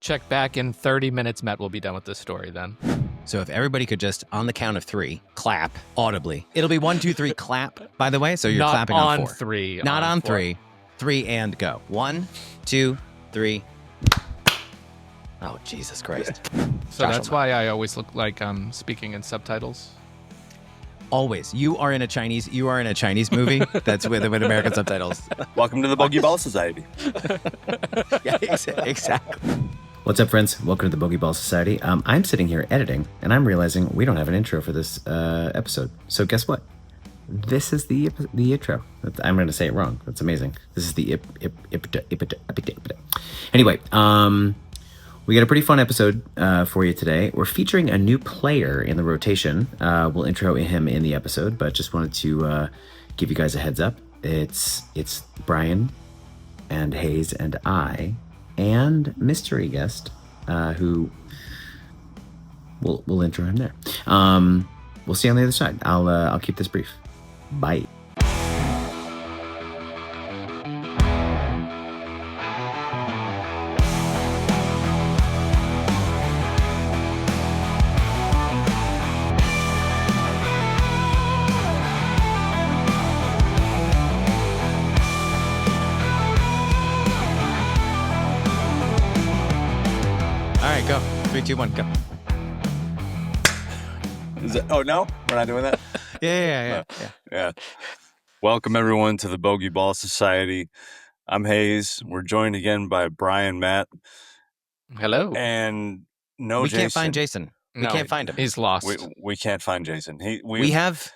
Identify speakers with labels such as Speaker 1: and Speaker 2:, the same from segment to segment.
Speaker 1: Check back in 30 minutes. Matt will be done with this story then.
Speaker 2: So if everybody could just, on the count of 3, clap audibly. It'll be 1, 2, 3, clap, by the way. So you're
Speaker 1: Not
Speaker 2: clapping on 4.
Speaker 1: 3.
Speaker 2: Not on
Speaker 1: 4.
Speaker 2: 3. 3 and go. 1, 2, 3. Oh, Jesus Christ.
Speaker 1: So that's why I always look like I'm speaking in subtitles.
Speaker 2: Always. You are in a Chinese movie that's with American subtitles.
Speaker 3: Welcome to the Bogey Ball Society.
Speaker 2: Yeah, exactly. What's up, friends? Welcome to the Bogey Ball Society. I'm sitting here editing, and I'm realizing we don't have an intro for this episode. So guess what? This is the intro. I'm going to say it wrong. That's amazing. This is the Anyway, we got a pretty fun episode for you today. We're featuring a new player in the rotation. We'll intro him in the episode, but just wanted to give you guys a heads up. It's Brian and Hayes and I and mystery guest who we'll intro him there. We'll see you on the other side. I'll keep this brief. Bye. All right, go. 3, 2, 1, go.
Speaker 3: Is it, oh, no? We're not doing that?
Speaker 2: Yeah.
Speaker 3: Welcome, everyone, to the Bogey Ball Society. I'm Hayes. We're joined again by Brian, Matt.
Speaker 1: Hello.
Speaker 3: And
Speaker 2: We
Speaker 3: Jason.
Speaker 2: can't find Jason. We can't find him.
Speaker 1: He's lost.
Speaker 3: We can't find Jason.
Speaker 2: We have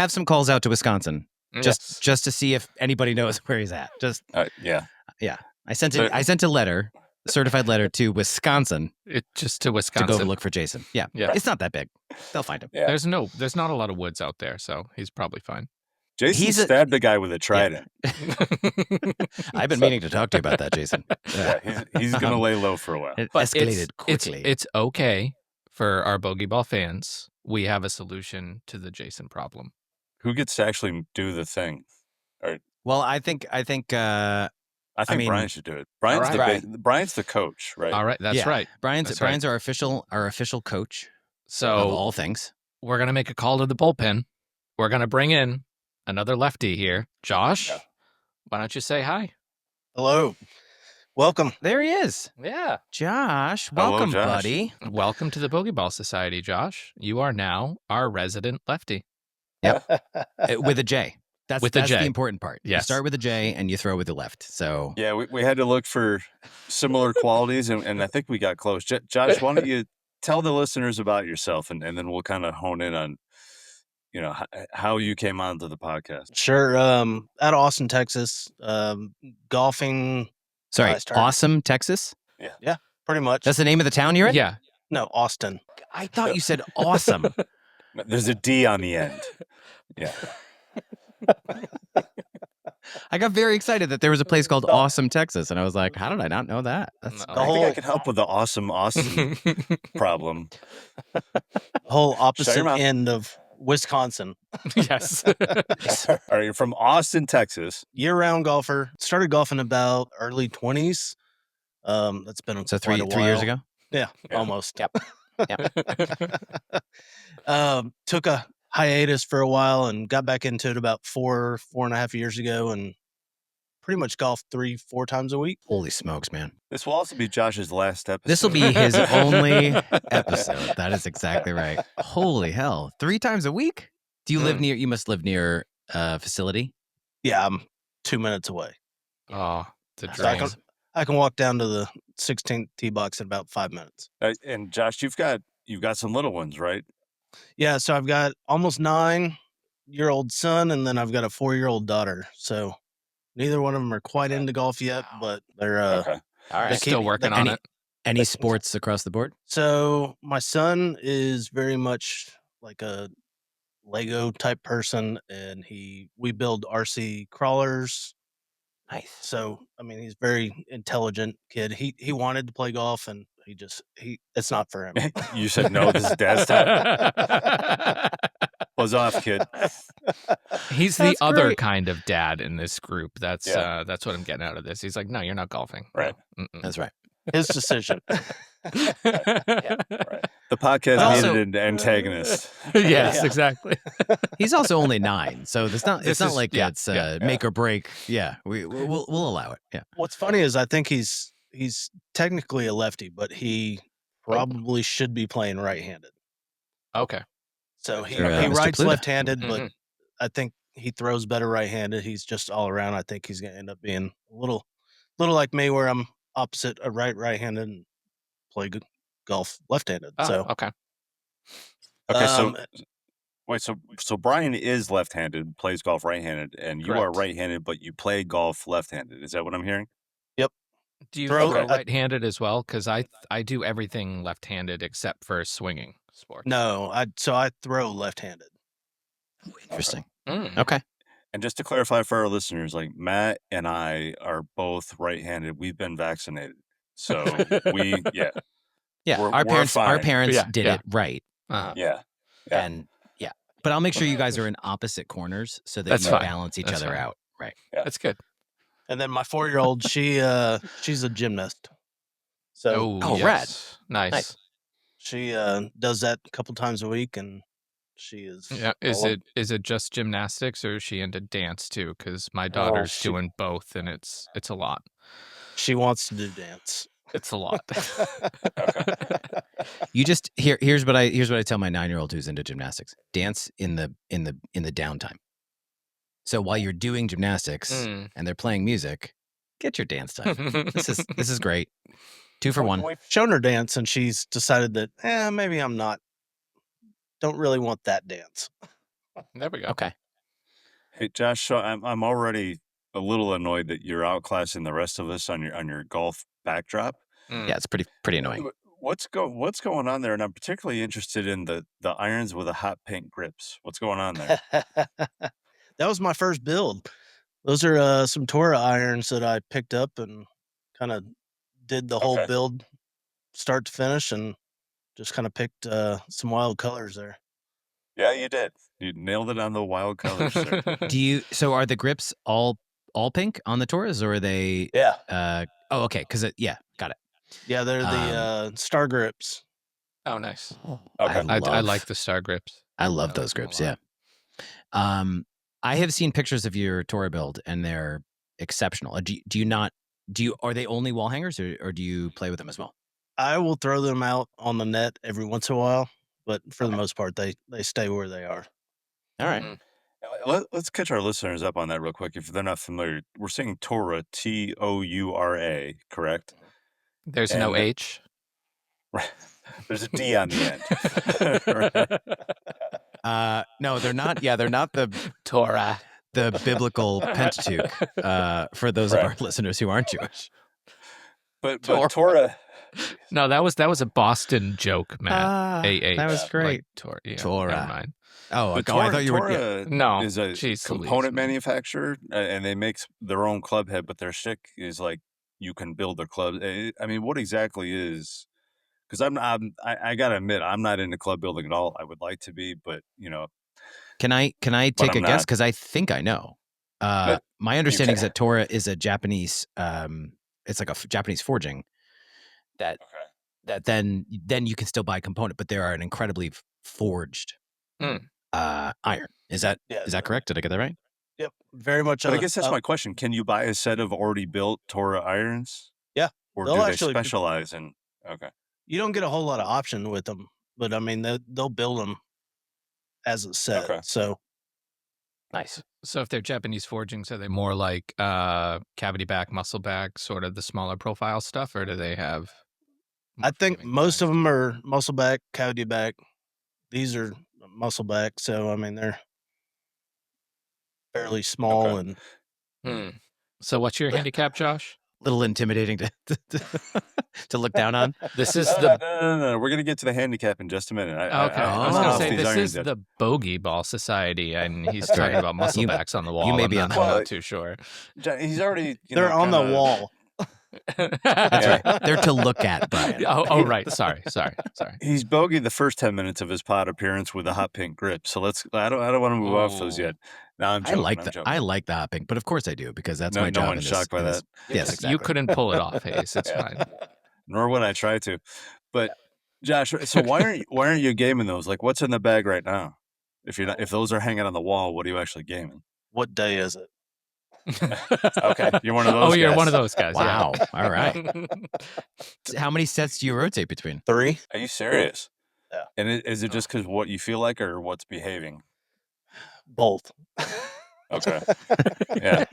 Speaker 2: some calls out to Wisconsin just to see if anybody knows where he's at.
Speaker 3: Yeah.
Speaker 2: I sent a letter, a certified letter to Wisconsin.
Speaker 1: Just to Wisconsin.
Speaker 2: To go look for Jason. Yeah. It's not that big. They'll find him.
Speaker 3: Yeah.
Speaker 1: There's not a lot of woods out there, so he's probably fine.
Speaker 3: Jason stabbed a guy with a trident.
Speaker 2: I've been meaning to talk to you about that, Jason.
Speaker 3: Yeah, he's going to lay low for a while.
Speaker 2: It escalated quickly.
Speaker 1: It's okay for our Bogey Ball fans. We have a solution to the Jason problem.
Speaker 3: Who gets to actually do the thing?
Speaker 2: Well, I think
Speaker 3: I think Brian should do it. Brian's the coach, right?
Speaker 1: All right, that's right.
Speaker 2: Brian's our official coach.
Speaker 1: So
Speaker 2: of all things,
Speaker 1: we're gonna make a call to the bullpen. We're gonna bring in another lefty here, Josh.
Speaker 3: Yeah.
Speaker 1: Why don't you say hi?
Speaker 4: Hello. Welcome.
Speaker 2: there he is.
Speaker 1: Yeah.
Speaker 2: Josh,
Speaker 3: Hello,
Speaker 2: welcome,
Speaker 3: Josh.
Speaker 2: buddy.
Speaker 1: Welcome to the Bogey Ball Society, Josh. You are now our resident lefty.
Speaker 2: With a J. That's
Speaker 1: With a J.
Speaker 2: the important part. You
Speaker 1: Yes.
Speaker 2: start with a J and you throw with the left. So
Speaker 3: Yeah, we had to look for similar qualities, and I think we got close. Josh, why don't you tell the listeners about yourself, and then we'll kind of hone in on, how you came onto the podcast.
Speaker 4: Sure. Out of Austin, Texas. Golfing,
Speaker 2: sorry,
Speaker 4: I started-
Speaker 2: Awesome, Texas.
Speaker 4: pretty much.
Speaker 2: That's the name of the town you're in?
Speaker 1: Yeah.
Speaker 4: No, Austin.
Speaker 2: I thought you said awesome.
Speaker 3: There's a D on the end. Yeah.
Speaker 2: I got very excited that there was a place called Awesome, Texas, and I was like, how did I not know that? That's
Speaker 1: No.
Speaker 3: I think I can help with the awesome Austin problem.
Speaker 4: Whole
Speaker 3: Shut your
Speaker 4: opposite
Speaker 3: mouth.
Speaker 4: end of Wisconsin.
Speaker 1: Yes.
Speaker 3: All right, you're from Austin, Texas.
Speaker 4: Year-round golfer. Started golfing about early 20s. That's been
Speaker 2: So
Speaker 4: quite
Speaker 2: three
Speaker 4: a
Speaker 2: years
Speaker 4: while.
Speaker 2: ago?
Speaker 4: Yeah,
Speaker 3: Yeah.
Speaker 4: almost. Took a hiatus for a while and got back into it about 4.5 years ago, and pretty much golf 3-4 times a week.
Speaker 2: Holy smokes, man.
Speaker 3: This will also be Josh's last episode.
Speaker 2: This will be his only episode. That is exactly right. Holy hell. 3 times a week? Do you live near, you must live near a facility?
Speaker 4: Yeah, I'm 2 minutes away.
Speaker 1: Oh, the
Speaker 4: So I
Speaker 1: dream.
Speaker 4: can walk down to the 16th tee box in about 5 minutes.
Speaker 3: And Josh, you've got some little ones, right?
Speaker 4: Yeah, so I've got almost 9-year-old son, and then I've got a 4-year-old daughter. So neither one of them are quite into golf yet, but they're
Speaker 3: Okay.
Speaker 2: All
Speaker 4: right.
Speaker 2: right.
Speaker 1: Still working on it.
Speaker 2: Any sports across the board?
Speaker 4: So my son is very much like a Lego type person, and we build RC crawlers.
Speaker 2: Nice.
Speaker 4: So I mean, he's a very intelligent kid. He wanted to play golf, and it's not for him.
Speaker 3: You said no. This is Dad's time. Buzz off, kid.
Speaker 1: He's the
Speaker 2: That's
Speaker 1: other
Speaker 2: great.
Speaker 1: kind of dad in this group. That's
Speaker 3: Yeah.
Speaker 1: that's what I'm getting out of this. He's like, no, you're not golfing.
Speaker 3: Right.
Speaker 1: No. Mm-mm.
Speaker 2: That's right.
Speaker 4: His decision.
Speaker 3: Right. The podcast
Speaker 5: Also-
Speaker 3: needed an antagonist.
Speaker 1: Yes,
Speaker 4: Yeah.
Speaker 1: exactly.
Speaker 5: He's also only 9, so it's not
Speaker 1: This is-
Speaker 5: like
Speaker 1: yeah,
Speaker 5: it's
Speaker 3: yeah.
Speaker 5: make or break. Yeah, we'll allow it. Yeah.
Speaker 4: What's funny is I think he's technically a lefty, but he probably should be playing right-handed.
Speaker 1: Okay.
Speaker 4: So he
Speaker 5: Sure,
Speaker 4: he
Speaker 5: Mr.
Speaker 4: writes
Speaker 5: Pluto.
Speaker 4: left-handed, but
Speaker 1: Mhm.
Speaker 4: I think he throws better right-handed. He's just all around. I think he's gonna end up being a little like me, where I'm opposite, a right-handed, and play good golf left-handed.
Speaker 1: Oh,
Speaker 4: so
Speaker 1: okay.
Speaker 3: Okay, so
Speaker 4: um,
Speaker 3: wait, so Brian is left-handed, plays golf right-handed, and you are
Speaker 1: Correct.
Speaker 3: right-handed, but you play golf left-handed. Is that what I'm hearing?
Speaker 1: Do you
Speaker 4: Throw-
Speaker 1: throw right-handed as well? Because I do everything left-handed except for swinging sports.
Speaker 4: no, I throw left-handed.
Speaker 5: Interesting.
Speaker 1: Mm.
Speaker 5: Okay.
Speaker 3: And just to clarify for our listeners, like Matt and I are both right-handed. We've been vaccinated, so we
Speaker 5: Yeah.
Speaker 3: We're
Speaker 5: our parents
Speaker 3: fine.
Speaker 1: Yeah,
Speaker 5: did
Speaker 1: yeah.
Speaker 5: it right,
Speaker 3: yeah.
Speaker 5: and yeah. But I'll make sure you guys are in opposite corners so that
Speaker 1: That's
Speaker 5: you
Speaker 1: fine.
Speaker 5: balance each
Speaker 1: That's
Speaker 5: other
Speaker 1: fine.
Speaker 5: out. Right.
Speaker 1: That's good.
Speaker 4: And then my 4-year-old, she's a gymnast. So
Speaker 5: Oh,
Speaker 1: yes. Nice.
Speaker 5: Nice.
Speaker 4: she does that a couple times a week, and she is.
Speaker 1: Yeah. Is
Speaker 4: all up-
Speaker 1: it just gymnastics, or is she into dance too? Because my daughter's
Speaker 4: she-
Speaker 1: doing both, and it's a lot.
Speaker 4: She wants to do dance.
Speaker 1: It's a lot.
Speaker 5: You just here's what I tell my 9-year-old who's into gymnastics: dance in the downtime. So while you're doing gymnastics
Speaker 1: Mm.
Speaker 5: and they're playing music, get your dance time. This is great. 2 for 1.
Speaker 4: We've shown her dance, and she's decided that maybe I'm not. Don't really want that dance.
Speaker 1: There we go.
Speaker 5: Okay.
Speaker 3: Hey, Josh, so I'm already a little annoyed that you're outclassing the rest of us on your golf backdrop.
Speaker 1: Mm.
Speaker 5: Yeah, it's pretty annoying.
Speaker 3: What's going on there? And I'm particularly interested in the irons with the hot pink grips. What's going on there?
Speaker 4: That was my first build. Those are some Tora irons that I picked up and kind of did the whole
Speaker 3: Okay.
Speaker 4: build start to finish, and just kind of picked some wild colors there.
Speaker 3: Yeah, you did. You nailed it on the wild colors, sir.
Speaker 5: So are the grips all pink on the Taurus, or are they
Speaker 4: Yeah.
Speaker 5: okay, cuz got it.
Speaker 4: Yeah, they're the star grips.
Speaker 1: Oh, nice.
Speaker 3: Okay.
Speaker 1: I like the star grips.
Speaker 5: I love
Speaker 1: like
Speaker 5: those
Speaker 1: them a
Speaker 5: grips,
Speaker 1: lot.
Speaker 5: yeah. I have seen pictures of your Tora build, and they're exceptional. Are they only wall hangers, or do you play with them as well?
Speaker 4: I will throw them out on the net every once in a while, but for the most part, they stay where they are.
Speaker 5: All right.
Speaker 1: Mm.
Speaker 3: Let's catch our listeners up on that real quick. If they're not familiar, we're saying Torah, Toura, correct?
Speaker 1: There's no
Speaker 3: And-
Speaker 1: H.
Speaker 3: Right. There's a D on the end.
Speaker 5: No, they're not. Yeah, they're not the
Speaker 1: Torah.
Speaker 5: biblical Pentateuch. For those of our
Speaker 3: Right.
Speaker 5: listeners who aren't Jewish.
Speaker 3: But
Speaker 1: Torah.
Speaker 3: Torah,
Speaker 1: No, that was a Boston joke, Matt. AH.
Speaker 5: that was great.
Speaker 1: Like, Torah. Yeah,
Speaker 5: Torah.
Speaker 1: Never mind.
Speaker 5: Oh,
Speaker 3: but
Speaker 5: I thought you were. Yeah.
Speaker 3: Torah
Speaker 1: No.
Speaker 3: is a
Speaker 1: Jeez
Speaker 3: component
Speaker 1: Louise, man.
Speaker 3: manufacturer, and they make their own club head, but their shtick is like you can build their club. I mean, what exactly is? Because I gotta admit, I'm not into club building at all. I would like to be, but
Speaker 5: Can I take a
Speaker 3: I'm
Speaker 5: guess?
Speaker 3: not.
Speaker 5: Because I think I know.
Speaker 3: But
Speaker 5: My understanding is
Speaker 3: can.
Speaker 5: that Torah is a Japanese. It's like a Japanese forging. That then you can still buy a component, but they are an incredibly forged
Speaker 1: Mm.
Speaker 5: iron. Is that
Speaker 4: Yeah.
Speaker 5: correct? Did I get that right?
Speaker 4: Yep, very much.
Speaker 3: But I guess that's my question. Can you buy a set of already built Torah irons?
Speaker 4: Yeah,
Speaker 3: Or
Speaker 4: they'll
Speaker 3: do they
Speaker 4: actually-
Speaker 3: specialize in? Okay.
Speaker 4: You don't get a whole lot of option with them, but I mean they'll build them as a set.
Speaker 3: Okay.
Speaker 4: So
Speaker 5: Nice.
Speaker 1: So if they're Japanese forgings, are they more like cavity back, muscle back, sort of the smaller profile stuff, or do they have?
Speaker 4: I think most of them are muscle back, cavity back. These are muscle back, so I mean they're fairly small
Speaker 3: Okay.
Speaker 4: and
Speaker 1: So what's your handicap, Josh?
Speaker 5: Little intimidating to look down on.
Speaker 1: This is
Speaker 3: No,
Speaker 1: the
Speaker 3: no. We're gonna get to the handicap in just a minute.
Speaker 1: okay.
Speaker 3: I
Speaker 1: I was
Speaker 3: don't know
Speaker 1: gonna
Speaker 3: if
Speaker 1: say
Speaker 3: these
Speaker 1: this
Speaker 3: irons
Speaker 1: is
Speaker 3: yet.
Speaker 1: the Bogey Ball Society, and he's
Speaker 5: That's
Speaker 1: talking
Speaker 5: right.
Speaker 1: about muscle
Speaker 5: You-
Speaker 1: backs on the wall.
Speaker 5: may
Speaker 1: I'm
Speaker 5: be on
Speaker 1: not,
Speaker 5: the
Speaker 1: I'm
Speaker 3: wall.
Speaker 1: not too sure.
Speaker 3: He's already.
Speaker 4: they're on the wall.
Speaker 5: That's
Speaker 3: Yeah.
Speaker 5: right. They're to look at, Brian.
Speaker 1: Oh, right. Sorry.
Speaker 3: He's bogeyed the first 10 minutes of his pod appearance with a hot pink grip. So I don't want to move off those
Speaker 1: Oh.
Speaker 3: yet. No, I'm
Speaker 5: I
Speaker 3: joking.
Speaker 5: like
Speaker 3: I'm
Speaker 5: that.
Speaker 3: joking.
Speaker 5: I like the hot pink, but of course I do because that's
Speaker 3: No-
Speaker 5: my
Speaker 3: no
Speaker 5: job.
Speaker 3: one's shocked by that.
Speaker 5: Yes,
Speaker 1: You
Speaker 5: exactly.
Speaker 1: couldn't pull it off, Hayes. It's
Speaker 3: Yeah.
Speaker 1: fine.
Speaker 3: nor would I try to. But Josh, so why aren't you gaming those? Like, what's in the bag right now? If those are hanging on the wall, what are you actually gaming?
Speaker 4: What day is it?
Speaker 3: Okay, you're one of those.
Speaker 1: Oh, you're
Speaker 3: guys.
Speaker 1: one of those guys.
Speaker 5: Wow.
Speaker 1: Yeah.
Speaker 5: All right. How many sets do you rotate between?
Speaker 4: 3.
Speaker 3: Are you serious?
Speaker 4: Yeah.
Speaker 3: And is it just because what you feel like or what's behaving?
Speaker 4: Both.
Speaker 3: Okay. Yeah.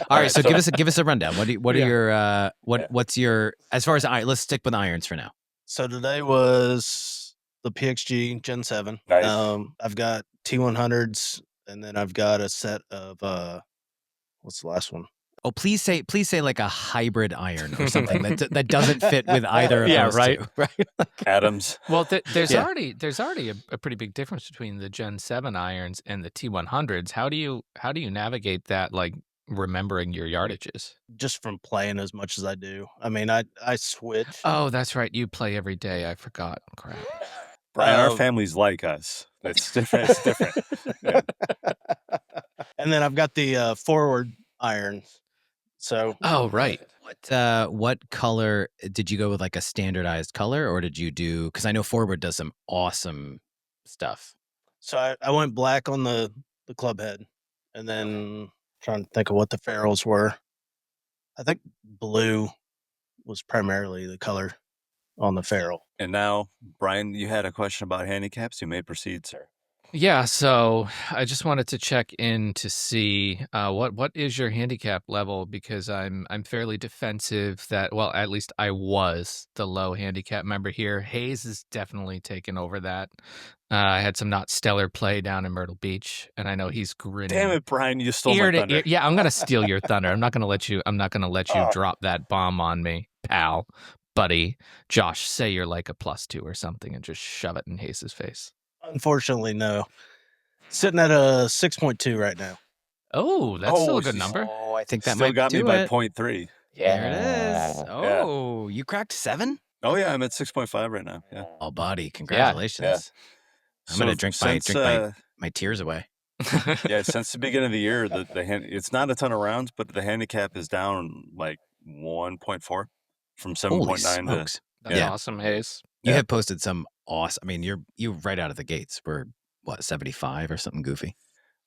Speaker 5: All right. So give us a rundown. What are
Speaker 1: Yeah.
Speaker 5: your what's your, as far as let's stick with irons for now.
Speaker 4: So today was the PXG Gen 7.
Speaker 3: Nice.
Speaker 4: I've got T100s, and then I've got a set of what's the last one?
Speaker 5: Oh, please say like a hybrid iron or something that doesn't fit with either of
Speaker 1: Yeah,
Speaker 5: those
Speaker 1: right.
Speaker 5: two. Right.
Speaker 3: Adams.
Speaker 1: Well, there's
Speaker 5: Yeah.
Speaker 1: already a pretty big difference between the Gen 7 irons and the T100s. How do you navigate that, like remembering your yardages?
Speaker 4: Just from playing as much as I do. I mean, I switch.
Speaker 1: Oh, that's right. You play every day. I forgot. Crap.
Speaker 3: Brian, our family's like us. It's different. It's different. Yeah.
Speaker 4: And then I've got the forward irons. So
Speaker 1: Oh, right.
Speaker 5: What color did you go with? Like a standardized color, or did you do? Because I know Forward does some awesome stuff.
Speaker 4: So I went black on the club head, and then trying to think of what the ferrules were. I think blue was primarily the color on the ferrule.
Speaker 3: And now, Brian, you had a question about handicaps. You may proceed, sir.
Speaker 1: Yeah, so I just wanted to check in to see what is your handicap level, because I'm fairly defensive that, well, at least I was the low handicap member here. Hayes has definitely taken over that. I had some not stellar play down in Myrtle Beach, and I know he's grinning.
Speaker 3: Damn it, Brian! You stole
Speaker 1: Ear
Speaker 3: my
Speaker 1: to
Speaker 3: thunder.
Speaker 1: ear. Yeah, I'm gonna steal your thunder. I'm not gonna let you
Speaker 3: Oh.
Speaker 1: drop that bomb on me, pal, buddy. Josh, say you're like a +2 or something and just shove it in Hayes' face.
Speaker 4: Unfortunately, no. Sitting at a 6.2 right now.
Speaker 1: Oh, that's still a good
Speaker 3: she's-
Speaker 1: number.
Speaker 5: Oh, I think that
Speaker 3: Still
Speaker 5: might
Speaker 3: got me
Speaker 5: do
Speaker 3: by
Speaker 5: it.
Speaker 3: 0.3.
Speaker 5: There it is. Oh, you cracked 7?
Speaker 3: Oh yeah, I'm at 6.5 right now. Yeah.
Speaker 5: Oh, buddy, congratulations! I'm gonna drink my tears away.
Speaker 3: Yeah, since the beginning of the year, it's not a ton of rounds, but the handicap is down like 1.4 from
Speaker 5: Holy
Speaker 3: 7.9 to.
Speaker 5: smokes!
Speaker 1: That's
Speaker 5: Yeah.
Speaker 1: awesome, Hayes.
Speaker 5: You
Speaker 3: Yeah.
Speaker 5: have posted some awesome. I mean, you right out of the gates were what, 75 or something goofy.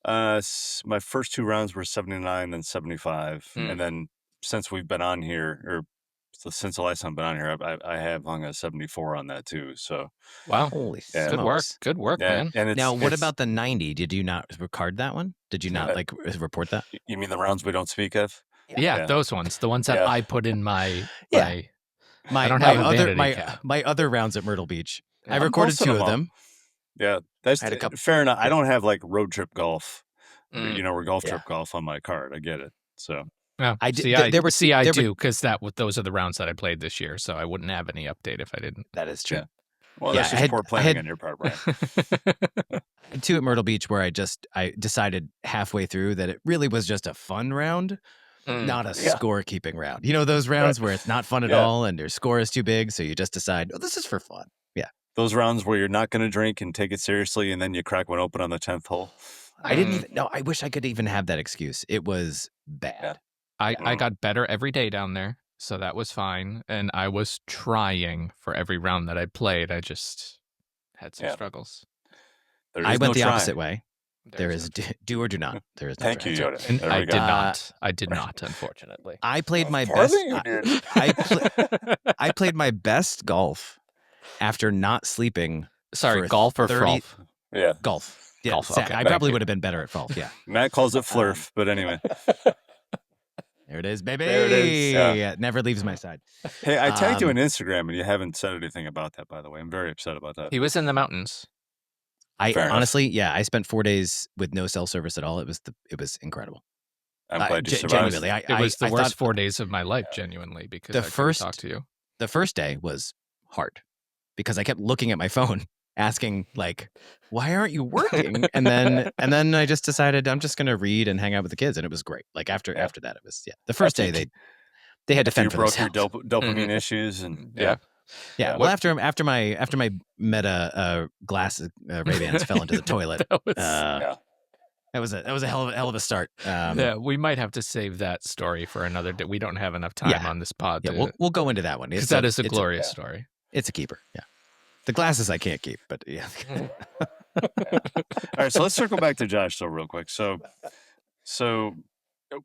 Speaker 3: My first 2 rounds were 79 and 75,
Speaker 1: Mm.
Speaker 3: and then since we've been on here, or since the last time I've been on here, I have hung a 74 on that too. So
Speaker 1: Wow.
Speaker 5: Holy
Speaker 3: Yeah.
Speaker 1: Good work.
Speaker 5: smokes!
Speaker 1: Good work,
Speaker 3: yeah,
Speaker 1: man.
Speaker 3: and
Speaker 5: Now, what about the 90? Did you not record that one? Did you not like report that?
Speaker 3: You mean the rounds we don't speak of?
Speaker 1: Yeah,
Speaker 3: Yeah.
Speaker 1: those ones. The ones that
Speaker 3: Yeah.
Speaker 1: I put in my
Speaker 5: Yeah.
Speaker 1: I don't have a vanity cap.
Speaker 5: my other rounds at Myrtle Beach. I
Speaker 3: I'm
Speaker 5: recorded
Speaker 3: posting
Speaker 5: 2
Speaker 3: them
Speaker 5: of
Speaker 3: up.
Speaker 5: them.
Speaker 3: Yeah, that's
Speaker 5: I had a couple-
Speaker 3: fair enough. I don't have like road trip golf,
Speaker 1: Mm.
Speaker 3: or golf
Speaker 5: Yeah.
Speaker 3: trip golf on my card. I get it. So
Speaker 1: Yeah.
Speaker 5: I did-
Speaker 1: See,
Speaker 5: there-
Speaker 1: I
Speaker 5: there were-
Speaker 1: see. I
Speaker 5: there were-
Speaker 1: do, because those are the rounds that I played this year, so I wouldn't have any update if I didn't.
Speaker 5: That is true.
Speaker 3: Yeah. Well,
Speaker 5: Yeah,
Speaker 3: that's
Speaker 5: I
Speaker 3: just
Speaker 5: had-
Speaker 3: poor
Speaker 5: I
Speaker 3: planning
Speaker 5: had-
Speaker 3: on your part, Brian.
Speaker 5: I had 2 at Myrtle Beach where I decided halfway through that it really was just a fun round,
Speaker 1: Mm.
Speaker 5: not a
Speaker 3: Yeah.
Speaker 5: score keeping round. You know those rounds where it's not fun at
Speaker 3: Yeah.
Speaker 5: all and your score is too big, so you just decide, oh, this is for fun.
Speaker 3: Those rounds where you're not going to drink and take it seriously, and then you crack one open on the 10th hole.
Speaker 5: I didn't
Speaker 1: Mm.
Speaker 5: even. No, I wish I could even have that excuse. It was bad.
Speaker 1: I got better every day down there, so that was fine. And I was trying for every round that I played. I just had some
Speaker 3: Yeah.
Speaker 1: struggles.
Speaker 3: There
Speaker 5: I
Speaker 3: is
Speaker 5: went
Speaker 3: no
Speaker 5: the
Speaker 3: try.
Speaker 5: opposite way. There
Speaker 1: There's
Speaker 5: is do or do not. There is no
Speaker 3: Thank
Speaker 5: try.
Speaker 3: you, Yoda.
Speaker 1: And
Speaker 3: There
Speaker 1: I
Speaker 3: we
Speaker 1: did
Speaker 3: go.
Speaker 1: not. I did not, unfortunately.
Speaker 5: I played my
Speaker 3: Farther
Speaker 5: best.
Speaker 3: you did.
Speaker 5: I played my best golf after not sleeping.
Speaker 1: Sorry,
Speaker 5: for
Speaker 1: golf or
Speaker 5: 30
Speaker 1: frolf?
Speaker 3: Yeah.
Speaker 5: Golf. Yeah,
Speaker 1: Golf,
Speaker 5: sa-
Speaker 1: okay,
Speaker 5: I
Speaker 1: thank
Speaker 5: probably
Speaker 1: you.
Speaker 5: would have been better at golf. Yeah,
Speaker 3: Matt calls it flurf, but anyway.
Speaker 5: there it is, baby.
Speaker 3: There it is, yeah.
Speaker 5: Yeah, it never leaves my side.
Speaker 3: Hey, I tagged you on
Speaker 5: Um,
Speaker 3: Instagram, and you haven't said anything about that, by the way. I'm very upset about that.
Speaker 1: He was in the mountains.
Speaker 5: I
Speaker 3: Fair enough.
Speaker 5: honestly, yeah, I spent 4 days with no cell service at all. It was incredible.
Speaker 3: I'm glad you survived.
Speaker 5: Genuinely,
Speaker 1: It was the
Speaker 5: I
Speaker 1: worst
Speaker 5: thought
Speaker 1: 4 days of my life, genuinely, because
Speaker 5: The
Speaker 1: I couldn't
Speaker 5: first-
Speaker 1: talk to you.
Speaker 5: the first day was hard because I kept looking at my phone, asking like, "Why aren't you working?" and then I just decided I'm just going to read and hang out with the kids, and it was great. Like after that, it was The first
Speaker 3: After
Speaker 5: day
Speaker 3: you-
Speaker 5: they had to
Speaker 3: After you
Speaker 5: fend for
Speaker 3: broke your
Speaker 5: themselves.
Speaker 3: dopamine issues, and
Speaker 1: Yeah.
Speaker 5: Yeah.
Speaker 3: Yeah.
Speaker 5: Well, after my Meta glasses Ray-Bans fell into the toilet.
Speaker 1: That was,
Speaker 5: Uh,
Speaker 3: Yeah.
Speaker 5: That was a hell of a start.
Speaker 1: Yeah, we might have to save that story for another day. We don't have enough time on this pod.
Speaker 5: Yeah, we'll go into that one.
Speaker 1: Because that is a glorious story.
Speaker 5: It's a keeper. Yeah, the glasses I can't keep, but yeah.
Speaker 3: All right, so let's circle back to Josh though, real quick. So,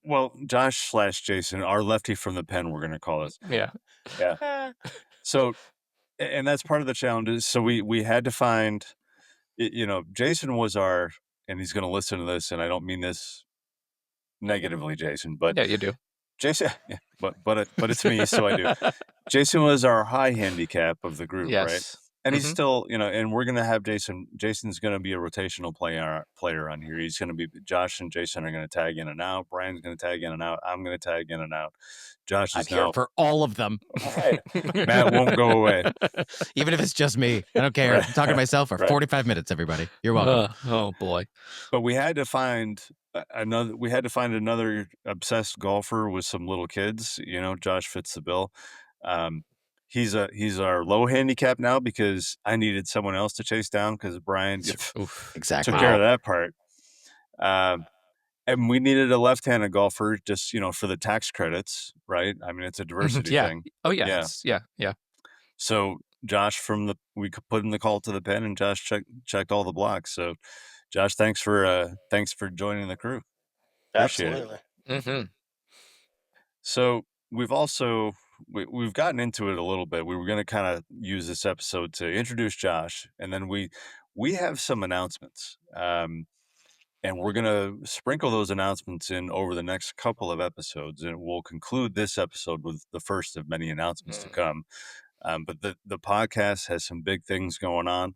Speaker 3: well, Josh / Jason, our lefty from the pen, we're going to call it. Yeah. So, and that's part of the challenge. Is so we had to find, Jason was our, and he's going to listen to this, and I don't mean this negatively, Jason, but
Speaker 1: yeah, you do.
Speaker 3: Jason, yeah, but it's me, so I do. Jason was our high handicap of the group, right? And he's still, and we're gonna have Jason. Jason's gonna be a rotational player on here. He's gonna be Josh and Jason are gonna tag in and out. Brian's gonna tag in and out. I'm gonna tag in and out. Josh is
Speaker 5: here for all of them.
Speaker 3: Right. Matt won't go away,
Speaker 5: even if it's just me. I don't care. Right. I'm talking to myself for 45 minutes. Everybody, you're welcome.
Speaker 1: Oh boy!
Speaker 3: But we had to find another. We had to find another obsessed golfer with some little kids. Josh fits the bill. He's our low handicap now because I needed someone else to chase down because Brian
Speaker 5: exactly
Speaker 3: took care of that part. And we needed a left-handed golfer just, for the tax credits, right? I mean, it's a diversity thing.
Speaker 1: Oh yeah. Yeah.
Speaker 3: So Josh we could put in the call to the pen and Josh checked all the blocks. So Josh, thanks for joining the crew. Appreciate
Speaker 4: Absolutely.
Speaker 3: it. Mm-hmm. So we've gotten into it a little bit. We were going to kind of use this episode to introduce Josh, and then we have some announcements, and we're going to sprinkle those announcements in over the next couple of episodes, and we'll conclude this episode with the first of many announcements to come. But the podcast has some big things going on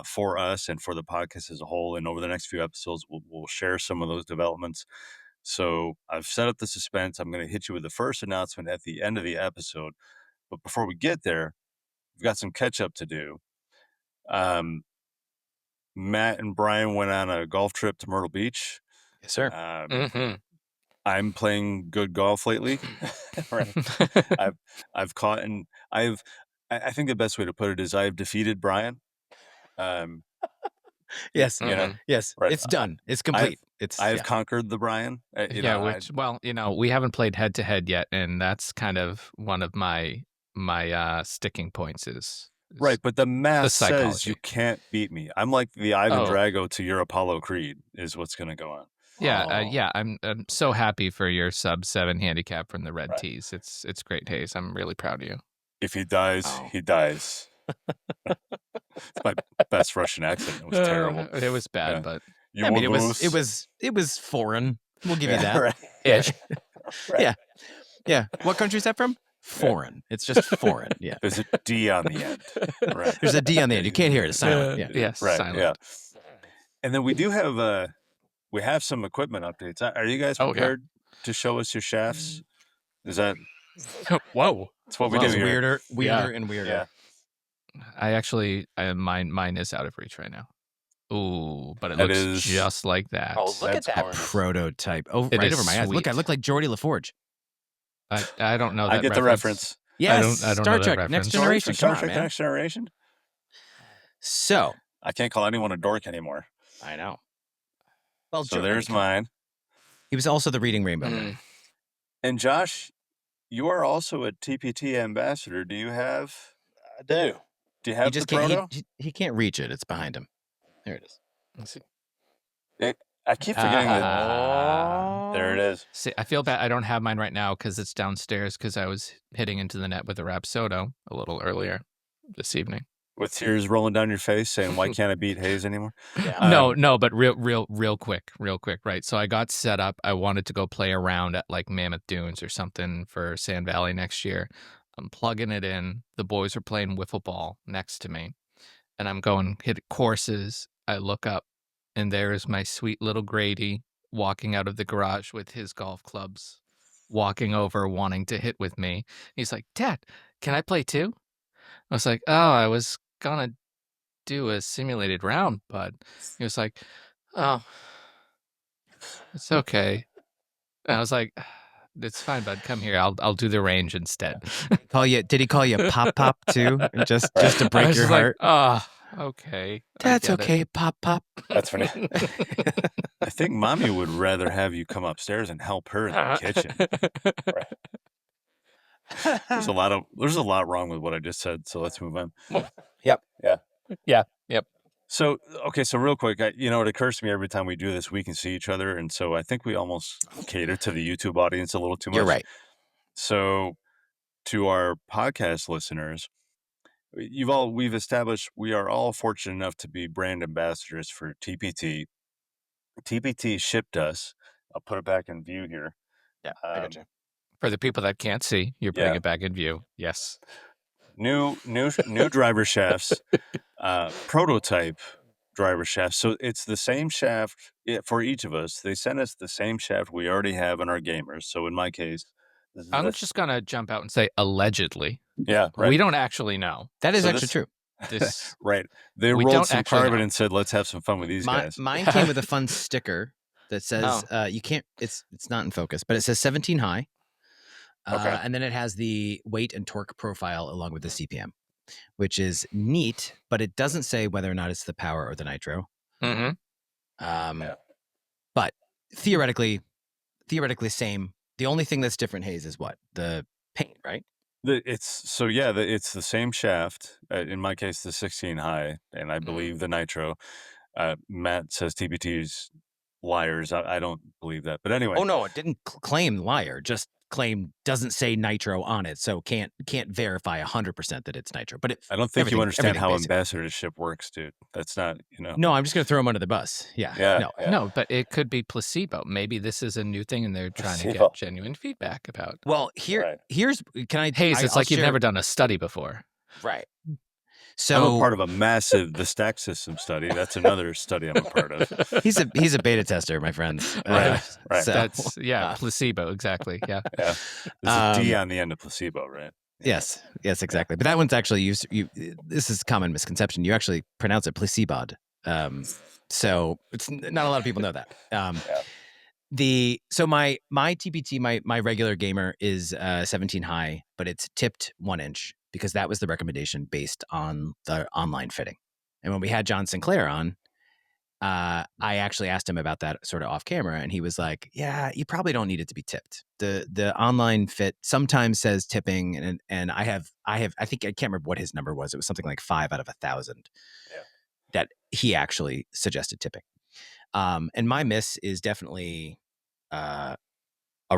Speaker 3: for us and for the podcast as a whole, and over the next few episodes, we'll share some of those developments. So I've set up the suspense. I'm going to hit you with the first announcement at the end of the episode. But before we get there, we've got some catch up to do. Matt and Brian went on a golf trip to Myrtle Beach.
Speaker 5: Yes, sir.
Speaker 3: I'm playing good golf lately. Right. I've caught and I think the best way to put it is I've defeated Brian.
Speaker 5: Yes. Yes. Right. It's done. It's complete.
Speaker 3: I've conquered the Brian.
Speaker 1: We haven't played head to head yet, and that's kind of one of my sticking points is
Speaker 3: right. But the math says you can't beat me. I'm like the Ivan Drago to your Apollo Creed is what's going to go on.
Speaker 1: Yeah. I'm so happy for your sub-7 handicap from the Red Tees. It's great, Hayes. I'm really proud of you.
Speaker 3: If he dies, he dies. It's my best Russian accent. It was terrible.
Speaker 1: It was bad, but
Speaker 5: it was foreign. We'll give you that.
Speaker 3: Right.
Speaker 5: Ish. Right. Yeah. What country is that from? Foreign. It's just foreign. Yeah.
Speaker 3: There's a D on the end. Right.
Speaker 5: There's a D on the end. You can't hear it. It's silent. Yeah.
Speaker 1: Yes.
Speaker 3: Right.
Speaker 1: Silent.
Speaker 3: Yeah. And then we do have some equipment updates. Are you guys prepared to show us your shafts? Is that?
Speaker 1: Whoa.
Speaker 3: That's what we do here.
Speaker 5: Weirder and weirder.
Speaker 3: Yeah.
Speaker 1: Mine is out of reach right now. Ooh, but it looks just like that.
Speaker 5: Oh, look at that prototype. Oh, right over my eyes. Look, I look like Geordie LaForge.
Speaker 1: I don't know that
Speaker 3: I get the reference.
Speaker 5: Yes,
Speaker 1: I don't
Speaker 5: Star
Speaker 1: know
Speaker 5: Trek,
Speaker 1: that
Speaker 5: Next
Speaker 1: reference.
Speaker 5: Generation.
Speaker 3: Star Trek, Next Generation?
Speaker 5: So.
Speaker 3: I can't call anyone a dork anymore.
Speaker 5: I know. Well,
Speaker 3: so there's mine.
Speaker 5: He was also the Reading Rainbow.
Speaker 3: And Josh, you are also a TPT ambassador. Do you have?
Speaker 4: I do.
Speaker 3: Do you have the proto?
Speaker 5: He can't reach it. It's behind him. There it is.
Speaker 1: Let's see.
Speaker 3: I keep forgetting that. There it is.
Speaker 1: See, I feel bad. I don't have mine right now because it's downstairs because I was hitting into the net with a Rapsodo a little earlier this evening.
Speaker 3: With tears rolling down your face saying, why can't I beat Hayes anymore?
Speaker 1: Yeah. No, but real quick, right? So I got set up. I wanted to go play around at like Mammoth Dunes or something for Sand Valley next year. I'm plugging it in. The boys are playing wiffle ball next to me. And I'm going hit courses. I look up and there's my sweet little Grady walking out of the garage with his golf clubs, walking over, wanting to hit with me. He's like, Dad, can I play too? I was like, oh, I was going to do a simulated round, bud. He was like, oh, it's okay. And I was like, it's fine, bud. Come here. I'll do the range instead.
Speaker 5: Did he call you Pop too? Just to break your heart?
Speaker 1: Like, Okay. I
Speaker 5: That's
Speaker 1: get it.
Speaker 5: okay, Pop.
Speaker 3: That's funny. I think mommy would rather have you come upstairs and help her in the kitchen. There's a lot wrong with what I just said, so let's move on.
Speaker 5: Yep.
Speaker 3: Yeah.
Speaker 1: Yeah. Yep.
Speaker 3: So, okay, so real quick, it occurs to me every time we do this, we can see each other, and so I think we almost cater to the YouTube audience a little too much.
Speaker 5: You're right.
Speaker 3: So, to our podcast listeners, we've established we are all fortunate enough to be brand ambassadors for TPT. TPT shipped us. I'll put it back in view here.
Speaker 5: Yeah, I got you.
Speaker 1: For the people that can't see, you're putting
Speaker 3: Yeah.
Speaker 1: it back in view. Yes.
Speaker 3: New driver shafts, prototype driver shaft. So it's the same shaft for each of us. They sent us the same shaft we already have in our gamers. So in my case, this is
Speaker 1: I'm just gonna jump out and say allegedly.
Speaker 3: yeah, right.
Speaker 1: We don't actually know.
Speaker 5: That is
Speaker 3: So
Speaker 5: actually true.
Speaker 1: This
Speaker 3: right. They
Speaker 1: we
Speaker 3: rolled
Speaker 1: don't
Speaker 3: some
Speaker 1: actually
Speaker 3: carbon
Speaker 1: know.
Speaker 3: and said, "Let's have some fun with these guys."
Speaker 5: Mine came with a fun sticker that says you can't. It's not in focus, but it says 17 high.
Speaker 3: Okay.
Speaker 5: And then it has the weight and torque profile along with the CPM, which is neat, but it doesn't say whether or not it's the power or the nitro.
Speaker 1: Mm-hmm.
Speaker 5: But theoretically same. The only thing that's different, Hayes, is what? The paint, right?
Speaker 3: It's the same shaft. In my case, the 16 high, and I believe the nitro. Matt says TPT's liars. I don't believe that, but anyway.
Speaker 5: Oh no, it didn't claim liar. Just claim doesn't say nitro on it, so can't verify 100% that it's nitro. But
Speaker 3: I don't think you understand how
Speaker 5: basic.
Speaker 3: ambassadorship works, dude. That's not,
Speaker 5: No, I'm just gonna throw him under the bus. Yeah.
Speaker 1: No, but it could be placebo. Maybe this is a new thing, and they're trying to get genuine feedback about.
Speaker 5: Well, here's can I?
Speaker 1: Hayes, it's like you've never done a study before,
Speaker 5: right?
Speaker 3: So I'm a part of the stack system study. That's another study I'm a part of.
Speaker 5: He's a beta tester, my friends.
Speaker 3: Right.
Speaker 5: So,
Speaker 1: that's placebo, exactly. Yeah.
Speaker 3: There's a D on the end of placebo, right?
Speaker 5: Yes, exactly. But that one's actually used. This is a common misconception. You actually pronounce it placebo. So it's not a lot of people know that. So my TPT, my regular gamer is 17 high, but it's tipped 1 inch because that was the recommendation based on the online fitting. And when we had John Sinclair on, I actually asked him about that sort of off camera, and he was like, "Yeah, you probably don't need it to be tipped. The online fit sometimes says tipping, and I think I can't remember what his number was. It was something like 5 out of 1,000 that he actually suggested tipping. And my miss is definitely a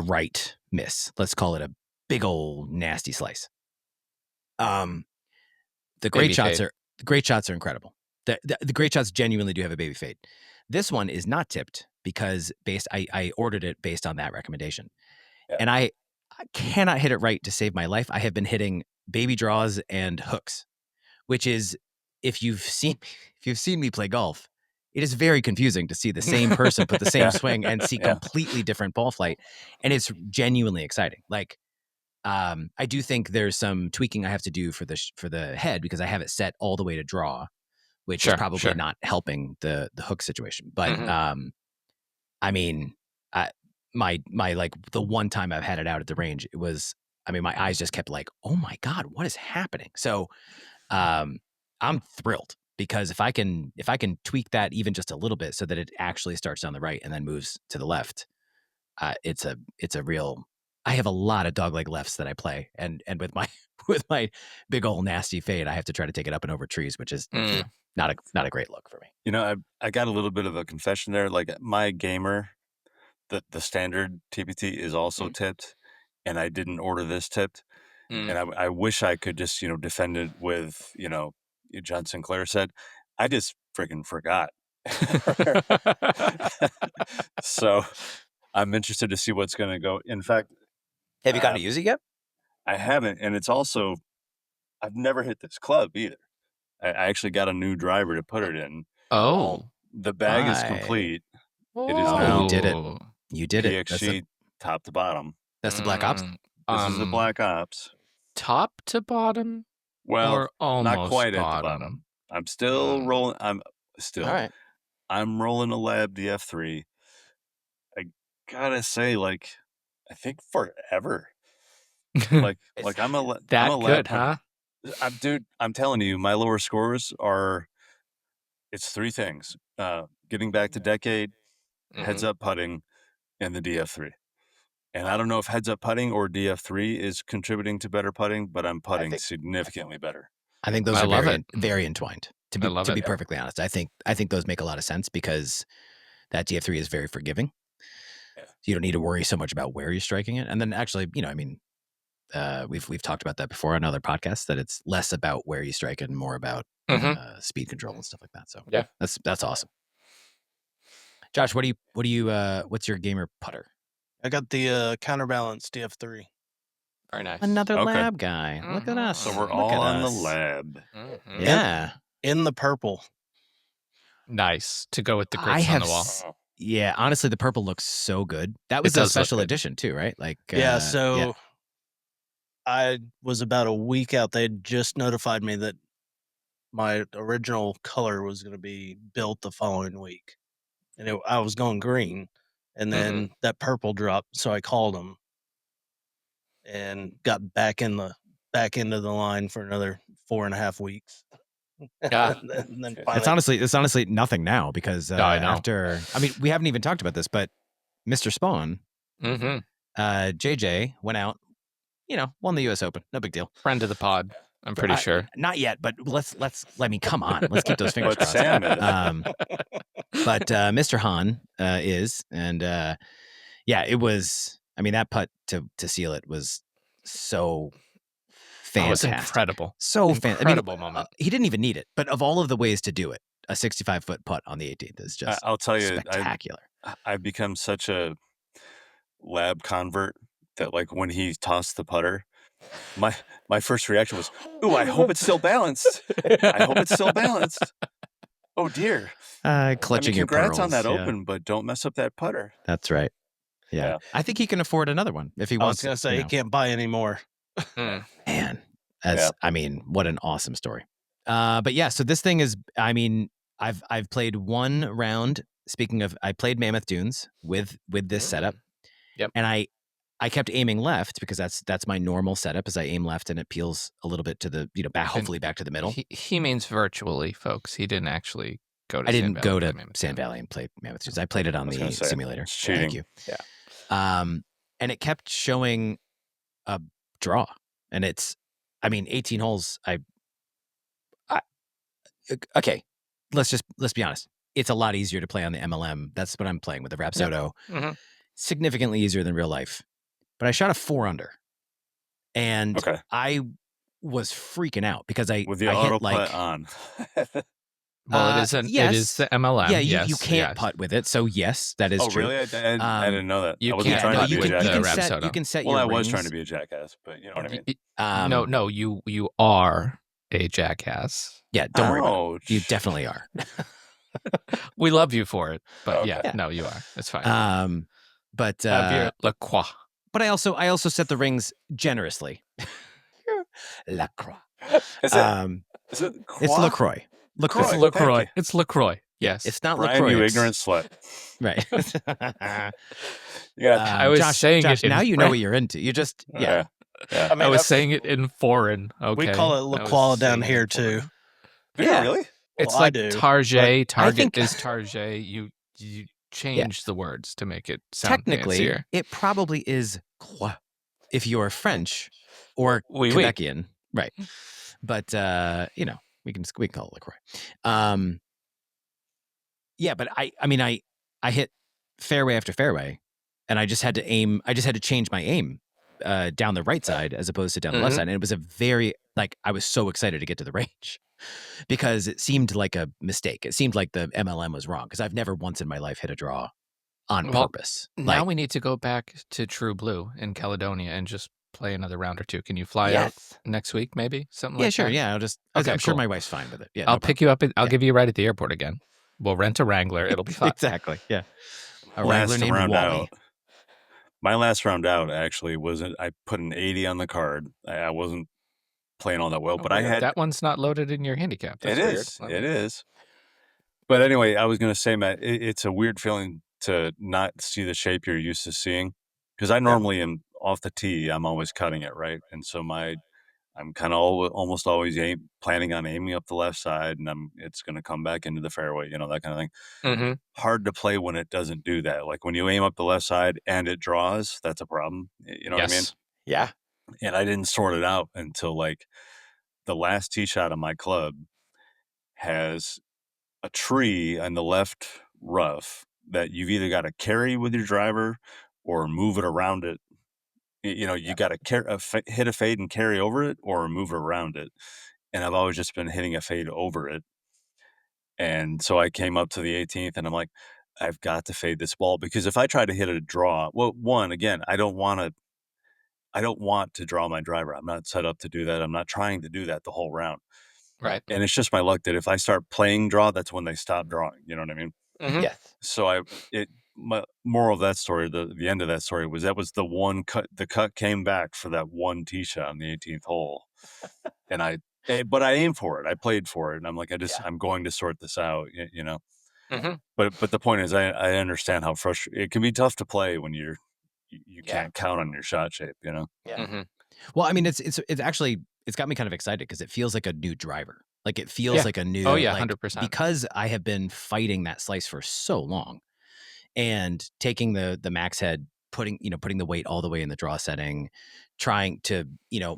Speaker 5: right miss. Let's call it a big old nasty slice. The great shots are incredible. The great shots genuinely do have a baby fade. This one is not tipped because I ordered it based on that recommendation. And I cannot hit it right to save my life. I have been hitting baby draws and hooks, which is if you've seen me play golf, it is very confusing to see the same person put the same swing and see completely different ball flight. And it's genuinely exciting. Like, I do think there's some tweaking I have to do for the head because I have it set all the way to draw, which is probably not helping the hook situation. But I mean, my like the one time I've had it out at the range, it was, I mean, my eyes just kept like, oh my God, what is happening? So I'm thrilled because if I can tweak that even just a little bit so that it actually starts on the right and then moves to the left, it's a real. I have a lot of dogleg lefts that I play, and with my big old nasty fade, I have to try to take it up and over trees, which is not a great look for me.
Speaker 3: I got a little bit of a confession there. Like my gamer, the standard TPT is also tipped, and I didn't order this tipped, and I wish I could just defend it with John Sinclair said, I just freaking forgot. So I'm interested to see what's going to go. In fact,
Speaker 5: have you got to use it yet?
Speaker 3: I haven't, and it's also I've never hit this club either. I actually got a new driver to put it in.
Speaker 1: Oh,
Speaker 3: the bag is complete. It is
Speaker 5: now. You did it. You did
Speaker 3: PXG top to bottom.
Speaker 5: That's the Black Ops.
Speaker 3: This is the Black Ops.
Speaker 1: Top to bottom.
Speaker 3: Well,
Speaker 1: or almost
Speaker 3: not quite
Speaker 1: bottom.
Speaker 3: at the bottom. I'm still rolling. I'm rolling a Lab DF3. I gotta say, like, I think forever. like I'm a
Speaker 1: that
Speaker 3: I'm a
Speaker 1: good,
Speaker 3: Lab,
Speaker 1: huh?
Speaker 3: dude, I'm telling you, my lower scores are it's three things: getting back to decade, heads up putting, and the DF3. And I don't know if heads up putting or DF3 is contributing to better putting, but I'm putting significantly better.
Speaker 5: I think those
Speaker 1: I
Speaker 5: are
Speaker 1: love
Speaker 5: very,
Speaker 1: it.
Speaker 5: very entwined. To
Speaker 1: I love
Speaker 5: be
Speaker 1: it.
Speaker 5: perfectly honest, I think those make a lot of sense because that DF3 is very forgiving.
Speaker 3: Yeah.
Speaker 5: You don't need to worry so much about where you're striking it. And then actually, I mean, we've talked about that before on other podcasts, that it's less about where you strike it and more about speed control and stuff like that. So
Speaker 1: Yeah,
Speaker 5: that's awesome. Josh, what's your gamer putter?
Speaker 4: I got the Counterbalance DF3.
Speaker 1: very nice.
Speaker 5: Another
Speaker 3: Okay.
Speaker 5: lab guy. Look at us.
Speaker 3: So we're
Speaker 5: Look
Speaker 3: all
Speaker 5: at
Speaker 3: on the
Speaker 5: us.
Speaker 3: lab.
Speaker 5: Yeah.
Speaker 4: In the purple.
Speaker 1: Nice to go with the grips on the wall.
Speaker 5: Yeah, honestly, the purple looks so good. That was
Speaker 1: It
Speaker 5: a
Speaker 1: does look
Speaker 5: special
Speaker 1: good.
Speaker 5: edition too, right? Like,
Speaker 4: Yeah, so I was about a week out. They had just notified me that my original color was going to be built the following week. And I was going green. And then that purple dropped. So I called them and got back into the line for another 4.5 weeks.
Speaker 1: Yeah.
Speaker 4: and then
Speaker 5: it's honestly nothing now because
Speaker 1: I know.
Speaker 5: after, I mean, we haven't even talked about this, but Mr. Spawn, JJ went out, won the U.S. Open. No big deal.
Speaker 1: Friend of the pod, I'm pretty sure.
Speaker 5: Not yet, but I mean, come on, let's keep those fingers
Speaker 3: But
Speaker 5: crossed.
Speaker 3: Sam is.
Speaker 5: But Mr. Hahn is, and yeah, it was. I mean, that putt to seal it was so fantastic.
Speaker 1: It was incredible.
Speaker 5: So
Speaker 1: incredible moment.
Speaker 5: He didn't even need it, but of all of the ways to do it, a 65-foot putt on the 18th is just
Speaker 3: I'll tell you,
Speaker 5: spectacular.
Speaker 3: I've become such a lab convert that, like, when he tossed the putter, my first reaction was, "Ooh, I hope it's still balanced. I hope it's still balanced. Oh dear."
Speaker 5: Clutching your
Speaker 3: congrats
Speaker 5: pearls,
Speaker 3: on that
Speaker 5: yeah.
Speaker 3: Open, but don't mess up that putter.
Speaker 5: That's right. Yeah. I think he can afford another one if he wants.
Speaker 4: I was gonna say he can't buy any more.
Speaker 5: Man, I mean, what an awesome story. But yeah, so this thing is, I mean, I've played one round. Speaking of, I played Mammoth Dunes with this setup.
Speaker 1: Yep.
Speaker 5: And I kept aiming left because that's my normal setup, is I aim left and it peels a little bit to the, hopefully back to the middle.
Speaker 1: He means virtually, folks. He didn't actually go to
Speaker 5: I didn't go to
Speaker 1: Mammoth
Speaker 5: Sand Valley and play Mammoth Dunes. I played it on the simulator.
Speaker 3: It's cheating.
Speaker 5: Thank you.
Speaker 3: Yeah.
Speaker 5: And it kept showing a draw. And it's, I mean, 18 holes. Okay, let's be honest. It's a lot easier to play on the MLM. That's what I'm playing with, the Rapsodo.
Speaker 1: Yep.
Speaker 5: Significantly easier than real life. But I shot a 4 under. And I was freaking out because
Speaker 3: with the
Speaker 5: I
Speaker 3: auto
Speaker 5: hit like
Speaker 3: putt on.
Speaker 1: Well, it is the MLM.
Speaker 5: Yeah,
Speaker 1: yes,
Speaker 5: you can't putt with it. So yes, that is true.
Speaker 3: Oh, really? I didn't know that.
Speaker 1: You
Speaker 3: I wasn't trying to be a jackass.
Speaker 5: You can set
Speaker 3: well,
Speaker 5: your
Speaker 3: I was
Speaker 5: rings.
Speaker 3: trying to be a jackass, but you know what I mean.
Speaker 1: No, you are a jackass.
Speaker 5: Yeah, don't worry about it. You definitely are.
Speaker 1: We love you for it, but no, you are. It's fine.
Speaker 5: But
Speaker 1: La Croix.
Speaker 5: But I also set the rings generously. La Croix.
Speaker 3: Is it
Speaker 5: it's LaCroix.
Speaker 1: It's LaCroix. It's LaCroix. Yes.
Speaker 5: It's not
Speaker 3: Brian,
Speaker 5: LaCroix.
Speaker 3: you ignorant slut.
Speaker 5: Right.
Speaker 1: I was saying
Speaker 5: Josh,
Speaker 1: it.
Speaker 5: Now you know what you're into. You just
Speaker 3: Yeah.
Speaker 1: I mean, I was saying it in foreign. Okay.
Speaker 4: We call it La Croix down here too.
Speaker 3: Yeah, really?
Speaker 1: It's
Speaker 4: Well,
Speaker 1: like Target.
Speaker 5: Target
Speaker 1: is Target. You change the words to make it sound
Speaker 5: technically
Speaker 1: fancier.
Speaker 5: It probably is Croix if you're French or
Speaker 1: Oui.
Speaker 5: Quebecian, right? But we can call it LaCroix. Yeah, but I hit fairway after fairway, and I just had to aim. I just had to change my aim down the right side as opposed to down the left side, and it was a very I was so excited to get to the range because it seemed like a mistake. It seemed like the MLM was wrong because I've never once in my life hit a draw on purpose.
Speaker 1: Now we need to go back to True Blue in Caledonia and just play another round or two. Can you fly out next week, maybe? Something like that?
Speaker 5: Yeah, sure. Yeah, I'm sure my wife's fine with it. Yeah,
Speaker 1: I'll pick you up. I'll give you a ride at the airport again. We'll rent a Wrangler. It'll be fun.
Speaker 5: Exactly. Yeah. A Wrangler named Wally.
Speaker 3: My last round out actually wasn't. I put an 80 on the card. I wasn't playing all that well, but I had
Speaker 1: that one's not loaded in your handicap. That's
Speaker 3: It is. But anyway, I was going to say, Matt, it's a weird feeling to not see the shape you're used to seeing, because I normally am off the tee. I'm always cutting it, right? And so my I'm kind of almost always planning on aiming up the left side, and it's going to come back into the fairway, that kind of thing.
Speaker 1: Mm-hmm.
Speaker 3: Hard to play when it doesn't do that. Like when you aim up the left side and it draws, that's a problem. You know what I mean?
Speaker 5: Yeah.
Speaker 3: And I didn't sort it out until like the last tee shot of my club has a tree on the left rough that you've either got to carry with your driver or move it around it. You got to hit a fade and carry over it or move around it. And I've always just been hitting a fade over it. And so I came up to the 18th and I'm like, I've got to fade this ball, because if I try to hit a draw, well, again, I don't want to draw my driver. I'm not set up to do that. I'm not trying to do that the whole round.
Speaker 1: Right.
Speaker 3: And it's just my luck that if I start playing draw, that's when they stop drawing. You know what I mean?
Speaker 1: Mm-hmm.
Speaker 5: Yes.
Speaker 3: So my moral of that story, the end of that story was that was the one cut. The cut came back for that one tee shot on the 18th hole, and but I aimed for it. I played for it, and I'm like, I'm going to sort this out.
Speaker 1: Mm-hmm.
Speaker 3: But the point is, I understand how frustrating it can be. Tough to play when you can't count on your shot shape.
Speaker 5: Yeah.
Speaker 1: Mm-hmm.
Speaker 5: Well, I mean, it's actually, it's got me kind of excited because it feels like a new driver. Like it feels like a new.
Speaker 1: Oh yeah,
Speaker 5: like,
Speaker 1: 100%.
Speaker 5: Because I have been fighting that slice for so long, and taking the max head, putting the weight all the way in the draw setting, trying to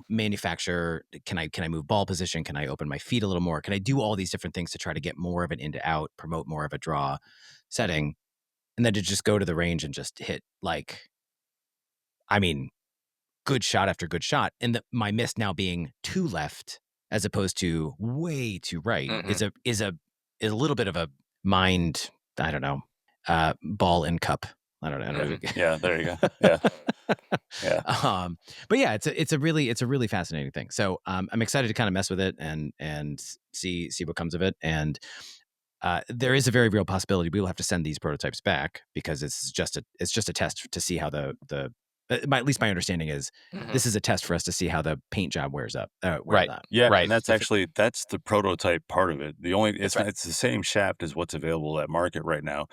Speaker 5: manufacture. Can I move ball position? Can I open my feet a little more? Can I do all these different things to try to get more of an into out, promote more of a draw setting, and then to just go to the range and just hit good shot after good shot, and my miss now being too left as opposed to way too right is a little bit of a mind, I don't know, ball in cup. I don't know.
Speaker 3: Yeah, there you go. Yeah. Yeah.
Speaker 5: But yeah, it's a really fascinating thing. So I'm excited to kind of mess with it and see what comes of it. And there is a very real possibility we will have to send these prototypes back, because it's just a test to see how at least my understanding is this is a test for us to see how the paint job wears up.
Speaker 1: Right.
Speaker 3: Yeah,
Speaker 1: Right.
Speaker 3: and that's the prototype part of it. It's the same shaft as what's available at market right now,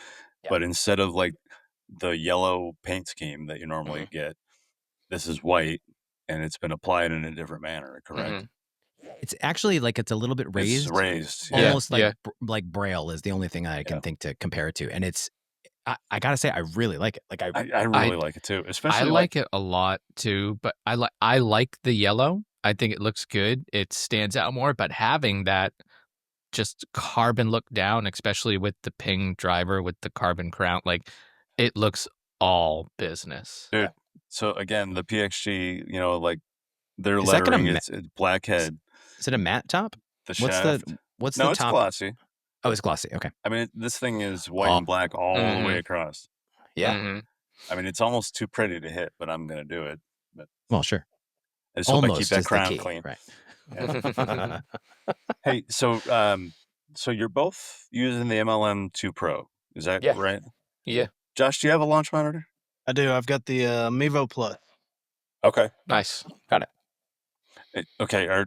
Speaker 3: but instead of like the yellow paint scheme that you normally get, this is white, and it's been applied in a different manner. Correct?
Speaker 5: It's actually like it's a little bit raised.
Speaker 3: It's raised,
Speaker 5: almost like Braille is the only thing I can think to compare it to, and it's. I gotta say, I really like it. Like
Speaker 3: I really like it too. Especially
Speaker 1: I like it a lot too, but I like the yellow. I think it looks good. It stands out more, but having that just carbon look down, especially with the ping driver with the carbon crown, like it looks all business.
Speaker 3: Dude. So again, the PXG, like their
Speaker 5: Is that gonna
Speaker 3: lettering, it's black head.
Speaker 5: Is it a matte top?
Speaker 3: The shaft.
Speaker 5: What's
Speaker 3: No,
Speaker 5: the
Speaker 3: it's
Speaker 5: top?
Speaker 3: glossy.
Speaker 5: Oh, it's glossy. Okay.
Speaker 3: I mean, this thing is white and black all the way across.
Speaker 5: Yeah.
Speaker 3: I mean, it's almost too pretty to hit, but I'm gonna do it. But
Speaker 5: well, sure.
Speaker 3: I just hope I keep that crown clean.
Speaker 5: Right.
Speaker 3: Yeah. Hey, so you're both using the MLM 2 Pro, is that right?
Speaker 1: Yeah.
Speaker 3: Josh, do you have a launch monitor?
Speaker 4: I do. I've got the Mevo Plus.
Speaker 3: Okay.
Speaker 1: Nice.
Speaker 5: Got it.
Speaker 3: Okay.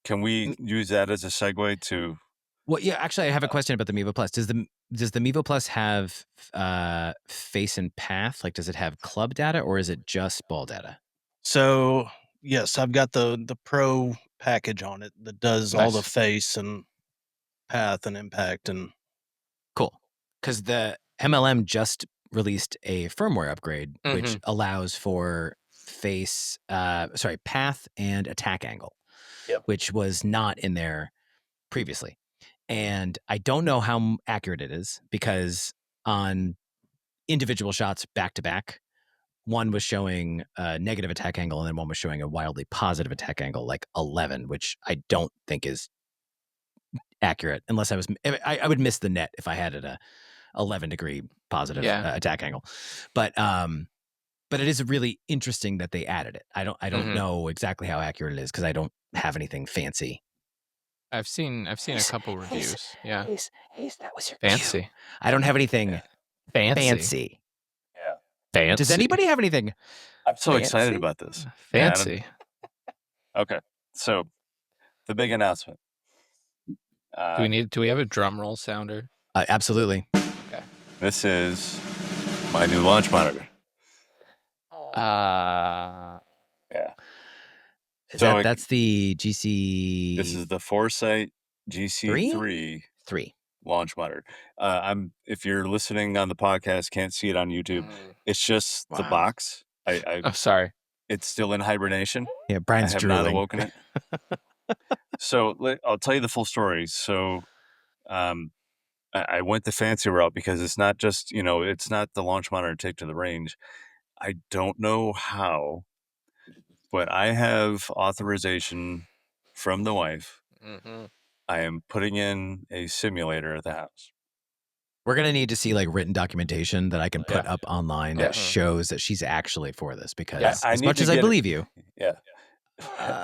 Speaker 3: Can we use that as a segue to?
Speaker 5: Well, yeah. Actually, I have a question about the Mevo Plus. Does the Mevo Plus have face and path? Like, does it have club data, or is it just ball data?
Speaker 4: So yes, I've got the Pro package on it that does all the face and path and impact and.
Speaker 5: Cool. Because the MLM just released a firmware upgrade which allows for path and attack angle, which was not in there previously. And I don't know how accurate it is, because on individual shots back to back, one was showing a negative attack angle and then one was showing a wildly positive attack angle, like 11, which I don't think is accurate unless I would miss the net if I had it a 11-degree positive attack angle. But it is really interesting that they added it. I don't know exactly how accurate it is, because I don't have anything fancy.
Speaker 1: I've seen a couple reviews. Yeah.
Speaker 5: That was your
Speaker 1: fancy.
Speaker 5: cue. I don't have anything fancy.
Speaker 3: Yeah.
Speaker 1: Fancy.
Speaker 5: Does anybody have anything?
Speaker 3: I'm so excited about this.
Speaker 1: Fancy.
Speaker 3: Okay. So the big announcement.
Speaker 1: Do we have a drum roll sounder?
Speaker 5: Absolutely.
Speaker 1: Okay.
Speaker 3: This is my new launch monitor.
Speaker 1: Yeah.
Speaker 3: So
Speaker 5: That's the GC.
Speaker 3: This is the Foresight
Speaker 5: Three?
Speaker 3: GC3
Speaker 5: 3.
Speaker 3: launch monitor. If you're listening on the podcast, can't see it on YouTube. It's just the
Speaker 5: Wow.
Speaker 3: box.
Speaker 1: Oh, sorry.
Speaker 3: It's still in hibernation.
Speaker 5: Yeah, Brian's
Speaker 3: I have not
Speaker 5: drooling.
Speaker 3: awoken it. So I'll tell you the full story. So I went the fancy route because it's not just, it's not the launch monitor to take to the range. I don't know how, but I have authorization from the wife.
Speaker 1: Mm-hmm.
Speaker 3: I am putting in a simulator at the house.
Speaker 5: We're going to need to see like written documentation that I can put
Speaker 3: Yeah.
Speaker 5: up online
Speaker 3: Yeah.
Speaker 5: that shows that she's actually for this, because
Speaker 3: I
Speaker 5: as
Speaker 3: need
Speaker 5: much
Speaker 3: to
Speaker 5: as I
Speaker 3: get it-
Speaker 5: believe you,
Speaker 3: Yeah.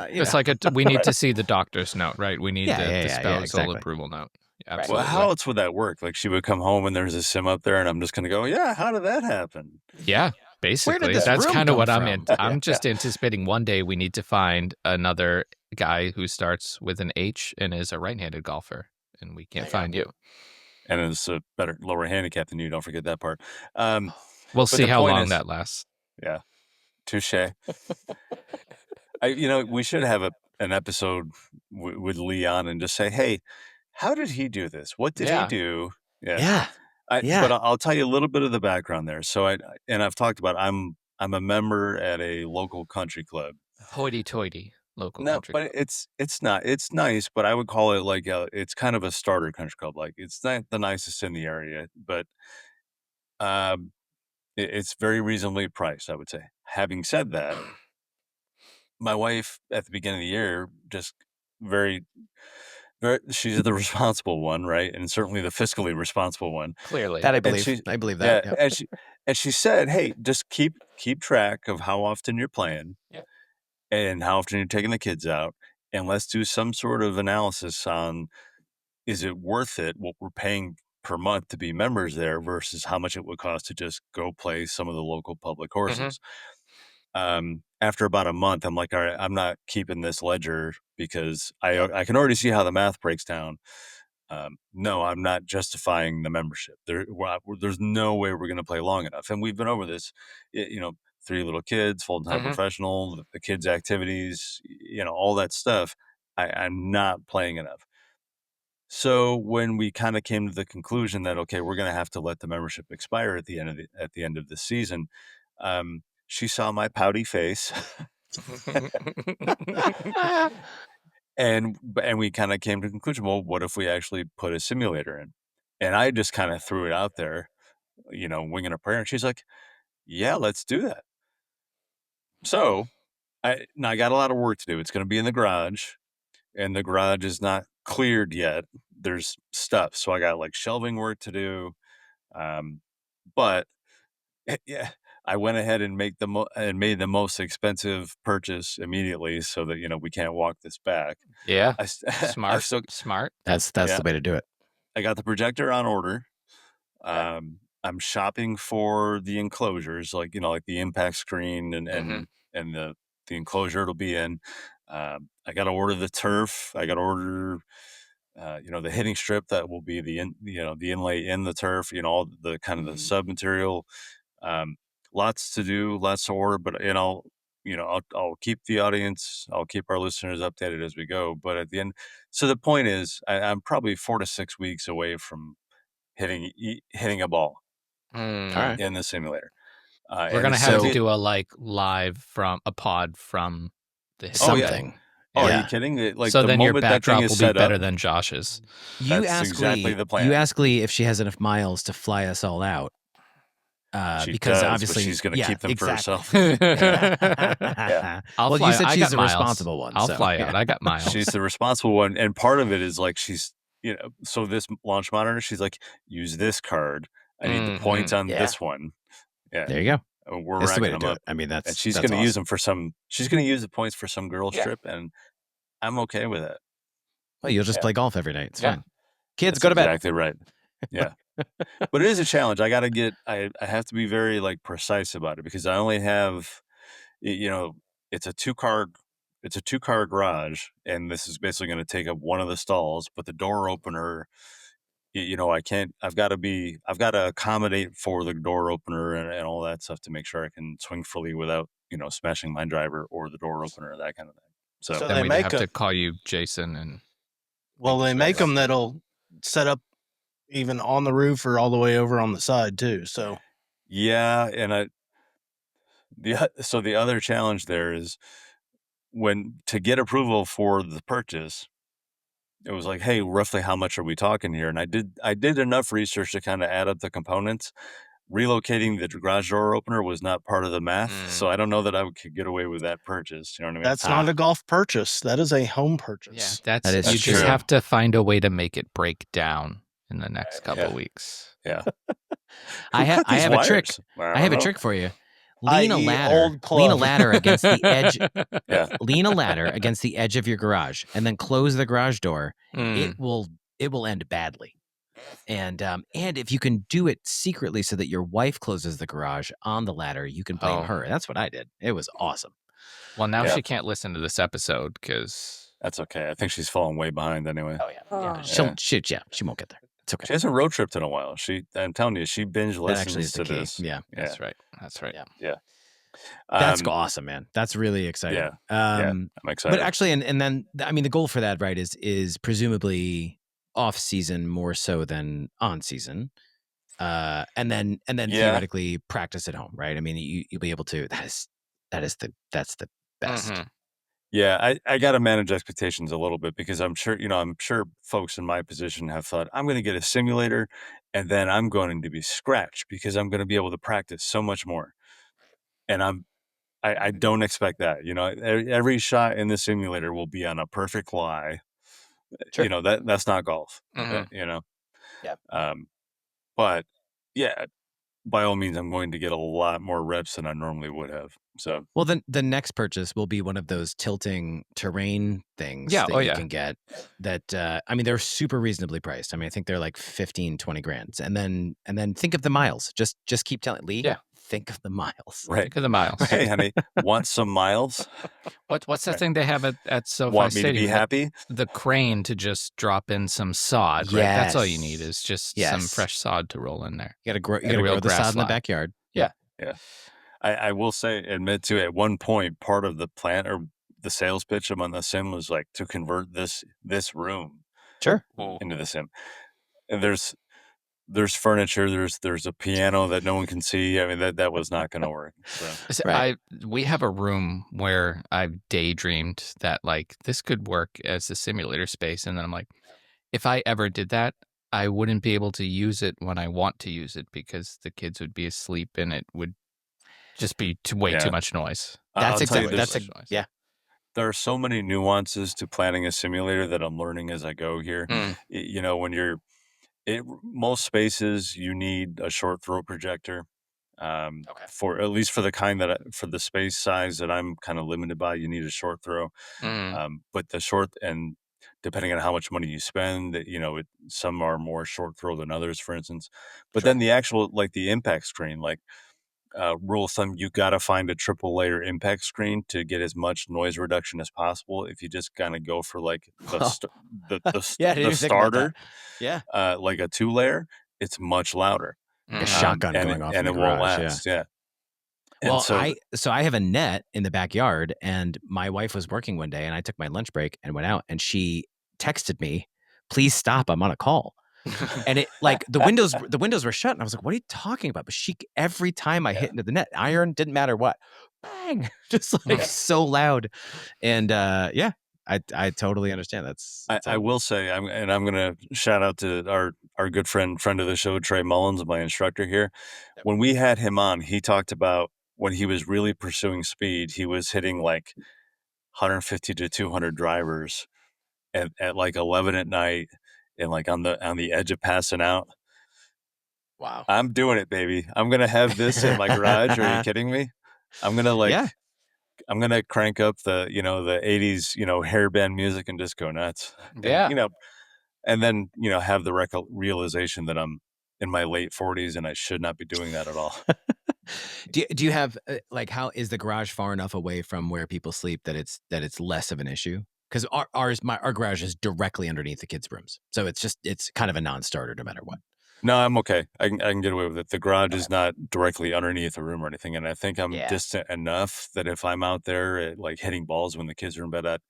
Speaker 1: It's like we need to see the doctor's note, right? We need the spousal
Speaker 5: exactly.
Speaker 1: approval note.
Speaker 3: Well,
Speaker 1: Absolutely.
Speaker 3: how else would that work? Like she would come home and there's a sim up there and I'm just going to go, yeah, how did that happen?
Speaker 1: Yeah, basically.
Speaker 5: this
Speaker 1: That's
Speaker 5: room
Speaker 1: kind of
Speaker 5: come
Speaker 1: what
Speaker 5: from?
Speaker 1: I'm just anticipating. One day we need to find another guy who starts with an H and is a right-handed golfer, and we can't find you.
Speaker 3: And it's a better, lower handicap than you. Don't forget that part.
Speaker 1: We'll see
Speaker 3: the
Speaker 1: how
Speaker 3: point
Speaker 1: long
Speaker 3: is-
Speaker 1: that lasts.
Speaker 3: Yeah. Touche. We should have an episode with Leon and just say, hey, how did he do this? What did he do?
Speaker 5: Yeah.
Speaker 3: But I'll tell you a little bit of the background there. So I've talked about I'm a member at a local country club.
Speaker 1: Hoity-toity local
Speaker 3: No,
Speaker 1: country
Speaker 3: but
Speaker 1: club.
Speaker 3: it's not. It's nice, but I would call it like it's kind of a starter country club. Like it's not the nicest in the area, but it's very reasonably priced, I would say. Having said that, my wife at the beginning of the year just very, very, she's the responsible one, right? And certainly the fiscally responsible one.
Speaker 1: Clearly.
Speaker 5: That I
Speaker 3: And
Speaker 5: believe. I believe that.
Speaker 3: Yeah, and she said, "Hey, just keep track of how often you're playing, and how often you're taking the kids out, and let's do some sort of analysis on is it worth it what we're paying per month to be members there versus how much it would cost to just go play some of the local public courses." After about a month, I'm like, all right, I'm not keeping this ledger because I can already see how the math breaks down. No, I'm not justifying the membership. There's no way we're going to play long enough. And we've been over this, 3 little kids, full-time professional, the kids' activities, all that stuff. I'm not playing enough. So when we kind of came to the conclusion that, okay, we're going to have to let the membership expire at the end of the season, she saw my pouty face. And we kind of came to the conclusion, well, what if we actually put a simulator in? And I just kind of threw it out there, winging a prayer. And she's like, yeah, let's do that. So I got a lot of work to do. It's going to be in the garage, and the garage is not cleared yet. There's stuff. So I got like shelving work to do. But yeah, I went ahead and made the most expensive purchase immediately so that, we can't walk this back.
Speaker 1: Yeah.
Speaker 3: Smart.
Speaker 1: Smart.
Speaker 5: That's the way to do it.
Speaker 3: I got the projector on order. I'm shopping for the enclosures, like the impact screen and the enclosure it'll be in. I got to order the turf. I got to order, the hitting strip that will be the inlay in the turf. All the kind of the sub material. Lots to do, lots to order, but I'll keep the audience, I'll keep our listeners updated as we go. But at the end, so the point is, I'm probably 4 to 6 weeks away from hitting a ball in the simulator.
Speaker 1: We're gonna have to do a live from a pod from the
Speaker 5: something.
Speaker 3: Oh, are you kidding? Like
Speaker 1: so
Speaker 3: the
Speaker 1: then your
Speaker 3: moment that thing
Speaker 1: backdrop
Speaker 3: is
Speaker 1: will
Speaker 3: set
Speaker 1: be better
Speaker 3: up,
Speaker 1: than Josh's.
Speaker 3: That's exactly the plan.
Speaker 5: You ask Lee if she has enough miles to fly us all out.
Speaker 3: She
Speaker 5: because
Speaker 3: does,
Speaker 5: obviously
Speaker 3: but she's going to keep them for herself.
Speaker 5: You said
Speaker 1: I
Speaker 5: she's
Speaker 1: got
Speaker 5: the
Speaker 1: miles.
Speaker 5: responsible one.
Speaker 1: I'll fly out. I got miles.
Speaker 3: She's the responsible one, and part of it is like she's so this launch monitor, she's like, use this card. I need the points on this one. Yeah,
Speaker 5: there you go.
Speaker 3: We're
Speaker 5: That's the way
Speaker 3: racking
Speaker 5: to
Speaker 3: them
Speaker 5: do
Speaker 3: up.
Speaker 5: it. I mean,
Speaker 3: and she's going to use them for some. She's going to use the points for some girls trip, and I'm okay with it.
Speaker 5: Well, you'll just play golf every night. It's fine. Kids, go to bed.
Speaker 3: Exactly right. Yeah. But it is a challenge. I have to be very precise about it because I only have, it's a 2-car garage, and this is basically going to take up one of the stalls, but the door opener, I've got to accommodate for the door opener and all that stuff to make sure I can swing fully without, smashing my driver or the door opener, that kind of thing.
Speaker 4: So
Speaker 1: Then
Speaker 4: they
Speaker 1: we'd
Speaker 4: make
Speaker 1: have to call you Jason and
Speaker 4: well, they
Speaker 1: sure
Speaker 4: make
Speaker 1: that-
Speaker 4: them that'll set up even on the roof or all the way over on the side too. So
Speaker 3: Yeah, and so the other challenge there is when to get approval for the purchase, it was like, hey, roughly how much are we talking here? And I did enough research to kind of add up the components. Relocating the garage door opener was not part of the math, so I don't know that I could get away with that purchase. You know what I mean?
Speaker 4: that's not a golf purchase. That is a home purchase.
Speaker 1: Yeah,
Speaker 5: That is
Speaker 1: you just
Speaker 3: true.
Speaker 1: have to find a way to make it break down in the next couple
Speaker 3: Yeah.
Speaker 1: weeks.
Speaker 3: Yeah.
Speaker 5: I
Speaker 3: Who cut these
Speaker 5: have a trick.
Speaker 3: wires?
Speaker 5: I have a
Speaker 3: don't know.
Speaker 5: trick for you. Lean a
Speaker 4: i.e.
Speaker 5: ladder.
Speaker 4: old
Speaker 5: Lean a
Speaker 4: club.
Speaker 5: ladder against the edge.
Speaker 3: Yeah.
Speaker 5: Lean a ladder against the edge of your garage, and then close the garage door.
Speaker 1: Mm.
Speaker 5: It will end badly. And if you can do it secretly so that your wife closes the garage on the ladder, you can blame
Speaker 1: Oh.
Speaker 5: her. That's what I did. It was awesome.
Speaker 1: Well, now
Speaker 3: Yeah.
Speaker 1: she can't listen to this episode because
Speaker 3: That's okay. I think she's falling way behind anyway.
Speaker 5: Yeah,
Speaker 3: Yeah.
Speaker 5: she won't get there. It's okay.
Speaker 3: She hasn't road tripped in a while. I'm telling you, she binge
Speaker 5: That actually
Speaker 3: listens
Speaker 5: is
Speaker 3: to
Speaker 5: the key.
Speaker 3: this.
Speaker 5: Yeah.
Speaker 1: that's right. That's right.
Speaker 5: Yeah. That's
Speaker 3: Um,
Speaker 5: awesome, man. That's really exciting.
Speaker 3: yeah, I'm excited.
Speaker 5: But actually, and then I mean, the goal for that, right, is presumably off season more so than on season, and then
Speaker 3: Yeah.
Speaker 5: theoretically practice at home, right? I mean, you'll be able to. That's the best.
Speaker 1: Mhm.
Speaker 3: Yeah, I got to manage expectations a little bit because I'm sure folks in my position have thought I'm going to get a simulator and then I'm going to be scratched because I'm going to be able to practice so much more. And I don't expect that. Every shot in the simulator will be on a perfect lie.
Speaker 5: Sure.
Speaker 3: That's not golf.
Speaker 1: Mhm.
Speaker 5: Yeah.
Speaker 3: But yeah, by all means, I'm going to get a lot more reps than I normally would have. So
Speaker 5: Well, then the next purchase will be one of those tilting terrain things
Speaker 1: Yeah,
Speaker 5: that
Speaker 1: oh,
Speaker 5: you
Speaker 1: yeah.
Speaker 5: can get that, I mean, they're super reasonably priced. I mean, I think they're like 15, 20 grand. And then think of the miles. Just keep telling Lee,
Speaker 1: Yeah.
Speaker 5: think of the miles.
Speaker 3: right.
Speaker 1: Think of the miles.
Speaker 3: Hey, honey, want some miles?
Speaker 1: What's the
Speaker 3: Right.
Speaker 1: thing they have at SoFi
Speaker 3: Want me to
Speaker 1: Stadium?
Speaker 3: be happy?
Speaker 1: The crane to just drop in some sod, right? That's all you need
Speaker 5: Yes.
Speaker 1: is just some
Speaker 5: Yes.
Speaker 1: fresh sod to roll in there.
Speaker 5: You gotta grow
Speaker 1: And a real
Speaker 5: grow the
Speaker 1: grass
Speaker 5: sod in the
Speaker 1: line.
Speaker 5: backyard.
Speaker 3: I will admit to at one point, part of the plan or the sales pitch on the sim was like to convert this room
Speaker 5: Sure.
Speaker 3: into the sim. And there's furniture, there's a piano that no one can see. I mean, that was not going to work. So
Speaker 5: Right.
Speaker 1: We have a room where I've daydreamed that like this could work as a simulator space, and then I'm like, if I ever did that, I wouldn't be able to use it when I want to use it because the kids would be asleep and it would just be way
Speaker 3: Yeah.
Speaker 1: too much noise.
Speaker 5: That's
Speaker 3: I'll tell you,
Speaker 5: exactly
Speaker 3: there's-
Speaker 5: that's yeah.
Speaker 3: there are so many nuances to planning a simulator that I'm learning as I go here.
Speaker 1: Mm.
Speaker 3: When most spaces you need a short throw projector.
Speaker 1: Okay.
Speaker 3: For at least for the kind for the space size that I'm kind of limited by, you need a short throw.
Speaker 1: Mm.
Speaker 3: But the short and depending on how much money you spend, some are more short throw than others, for instance. But
Speaker 5: Sure.
Speaker 3: then the actual the impact screen, rule of thumb, you got to find a triple layer impact screen to get as much noise reduction as possible. If you just kind of go for like the
Speaker 5: Oh.
Speaker 3: st- the
Speaker 5: Yeah, I didn't
Speaker 3: the
Speaker 5: even think about that.
Speaker 3: starter,
Speaker 5: Yeah.
Speaker 3: like a 2-layer, it's much louder.
Speaker 5: Like a
Speaker 1: Mhm.
Speaker 5: shotgun
Speaker 3: and
Speaker 5: going off
Speaker 3: and
Speaker 5: in
Speaker 3: it
Speaker 5: the
Speaker 3: won't
Speaker 5: garage.
Speaker 3: last. Yeah. And
Speaker 5: Well,
Speaker 3: so
Speaker 5: I have a net in the backyard, and my wife was working one day, and I took my lunch break and went out, and she texted me, "Please stop, I'm on a call." And it like the windows were shut, and I was like, "What are you talking about?" But every time I hit into the net, iron didn't matter what, bang, just like
Speaker 3: Yeah.
Speaker 5: so loud, and I totally understand.
Speaker 3: I will say, I'm going to shout out to our good friend of the show, Trey Mullins, my instructor here.
Speaker 5: Yep.
Speaker 3: When we had him on, he talked about when he was really pursuing speed, he was hitting like 150 to 200 drivers at like 11 at night and like on the edge of passing out.
Speaker 5: Wow.
Speaker 3: I'm doing it, baby. I'm going to have this in my garage. Are you kidding me? I'm going to
Speaker 5: Yeah.
Speaker 3: I'm going to crank up the 80s, hairband music and just go nuts.
Speaker 1: Yeah.
Speaker 3: And, and then, have the realization that I'm in my late 40s and I should not be doing that at all.
Speaker 5: Do you have how is the garage far enough away from where people sleep that it's less of an issue? Because our garage is directly underneath the kids' rooms, so it's kind of a non-starter no matter what.
Speaker 3: No, I'm okay. I can get away with it. The garage is not directly underneath a room or anything, and I think I'm
Speaker 5: Yeah.
Speaker 3: distant enough that if I'm out there like hitting balls when the kids are in bed,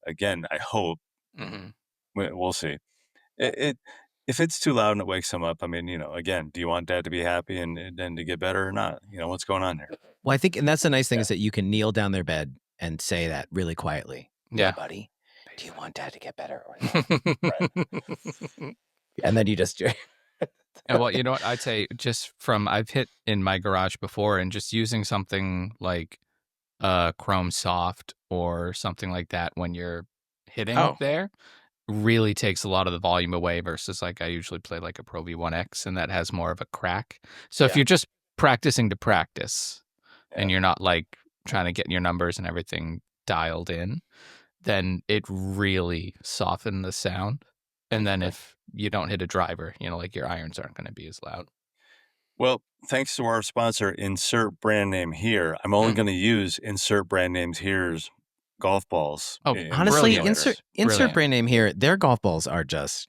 Speaker 3: again, I hope
Speaker 1: Mhm.
Speaker 3: we'll see. It if it's too loud and it wakes them up, I mean, again, do you want dad to be happy and to get better or not? What's going on here?
Speaker 5: Well, I think, and that's the nice thing
Speaker 3: Yeah.
Speaker 5: is that you can kneel down their bed and say that really quietly.
Speaker 1: Yeah.
Speaker 5: Hey, buddy, do you want dad to get better or not? And then you just
Speaker 1: And well, you know what? I'd say I've hit in my garage before, and just using something like Chrome Soft or something like that when you're hitting there really takes a lot of the volume away versus like I usually play like a Pro V1X, and that has more of a crack. So if
Speaker 5: Yeah.
Speaker 1: you're just practicing to practice and
Speaker 3: Yeah.
Speaker 1: you're not like trying to get your numbers and everything dialed in, then it really softened the sound. And then if you don't hit a driver, like your irons aren't going to be as loud.
Speaker 3: Well, thanks to our sponsor, Insert Brand Name Here, I'm only going to use Insert Brand Names Here's golf balls.
Speaker 1: Oh,
Speaker 3: in
Speaker 5: honestly,
Speaker 3: simulators.
Speaker 5: insert
Speaker 1: Brilliant.
Speaker 5: brand name here. Their golf balls are just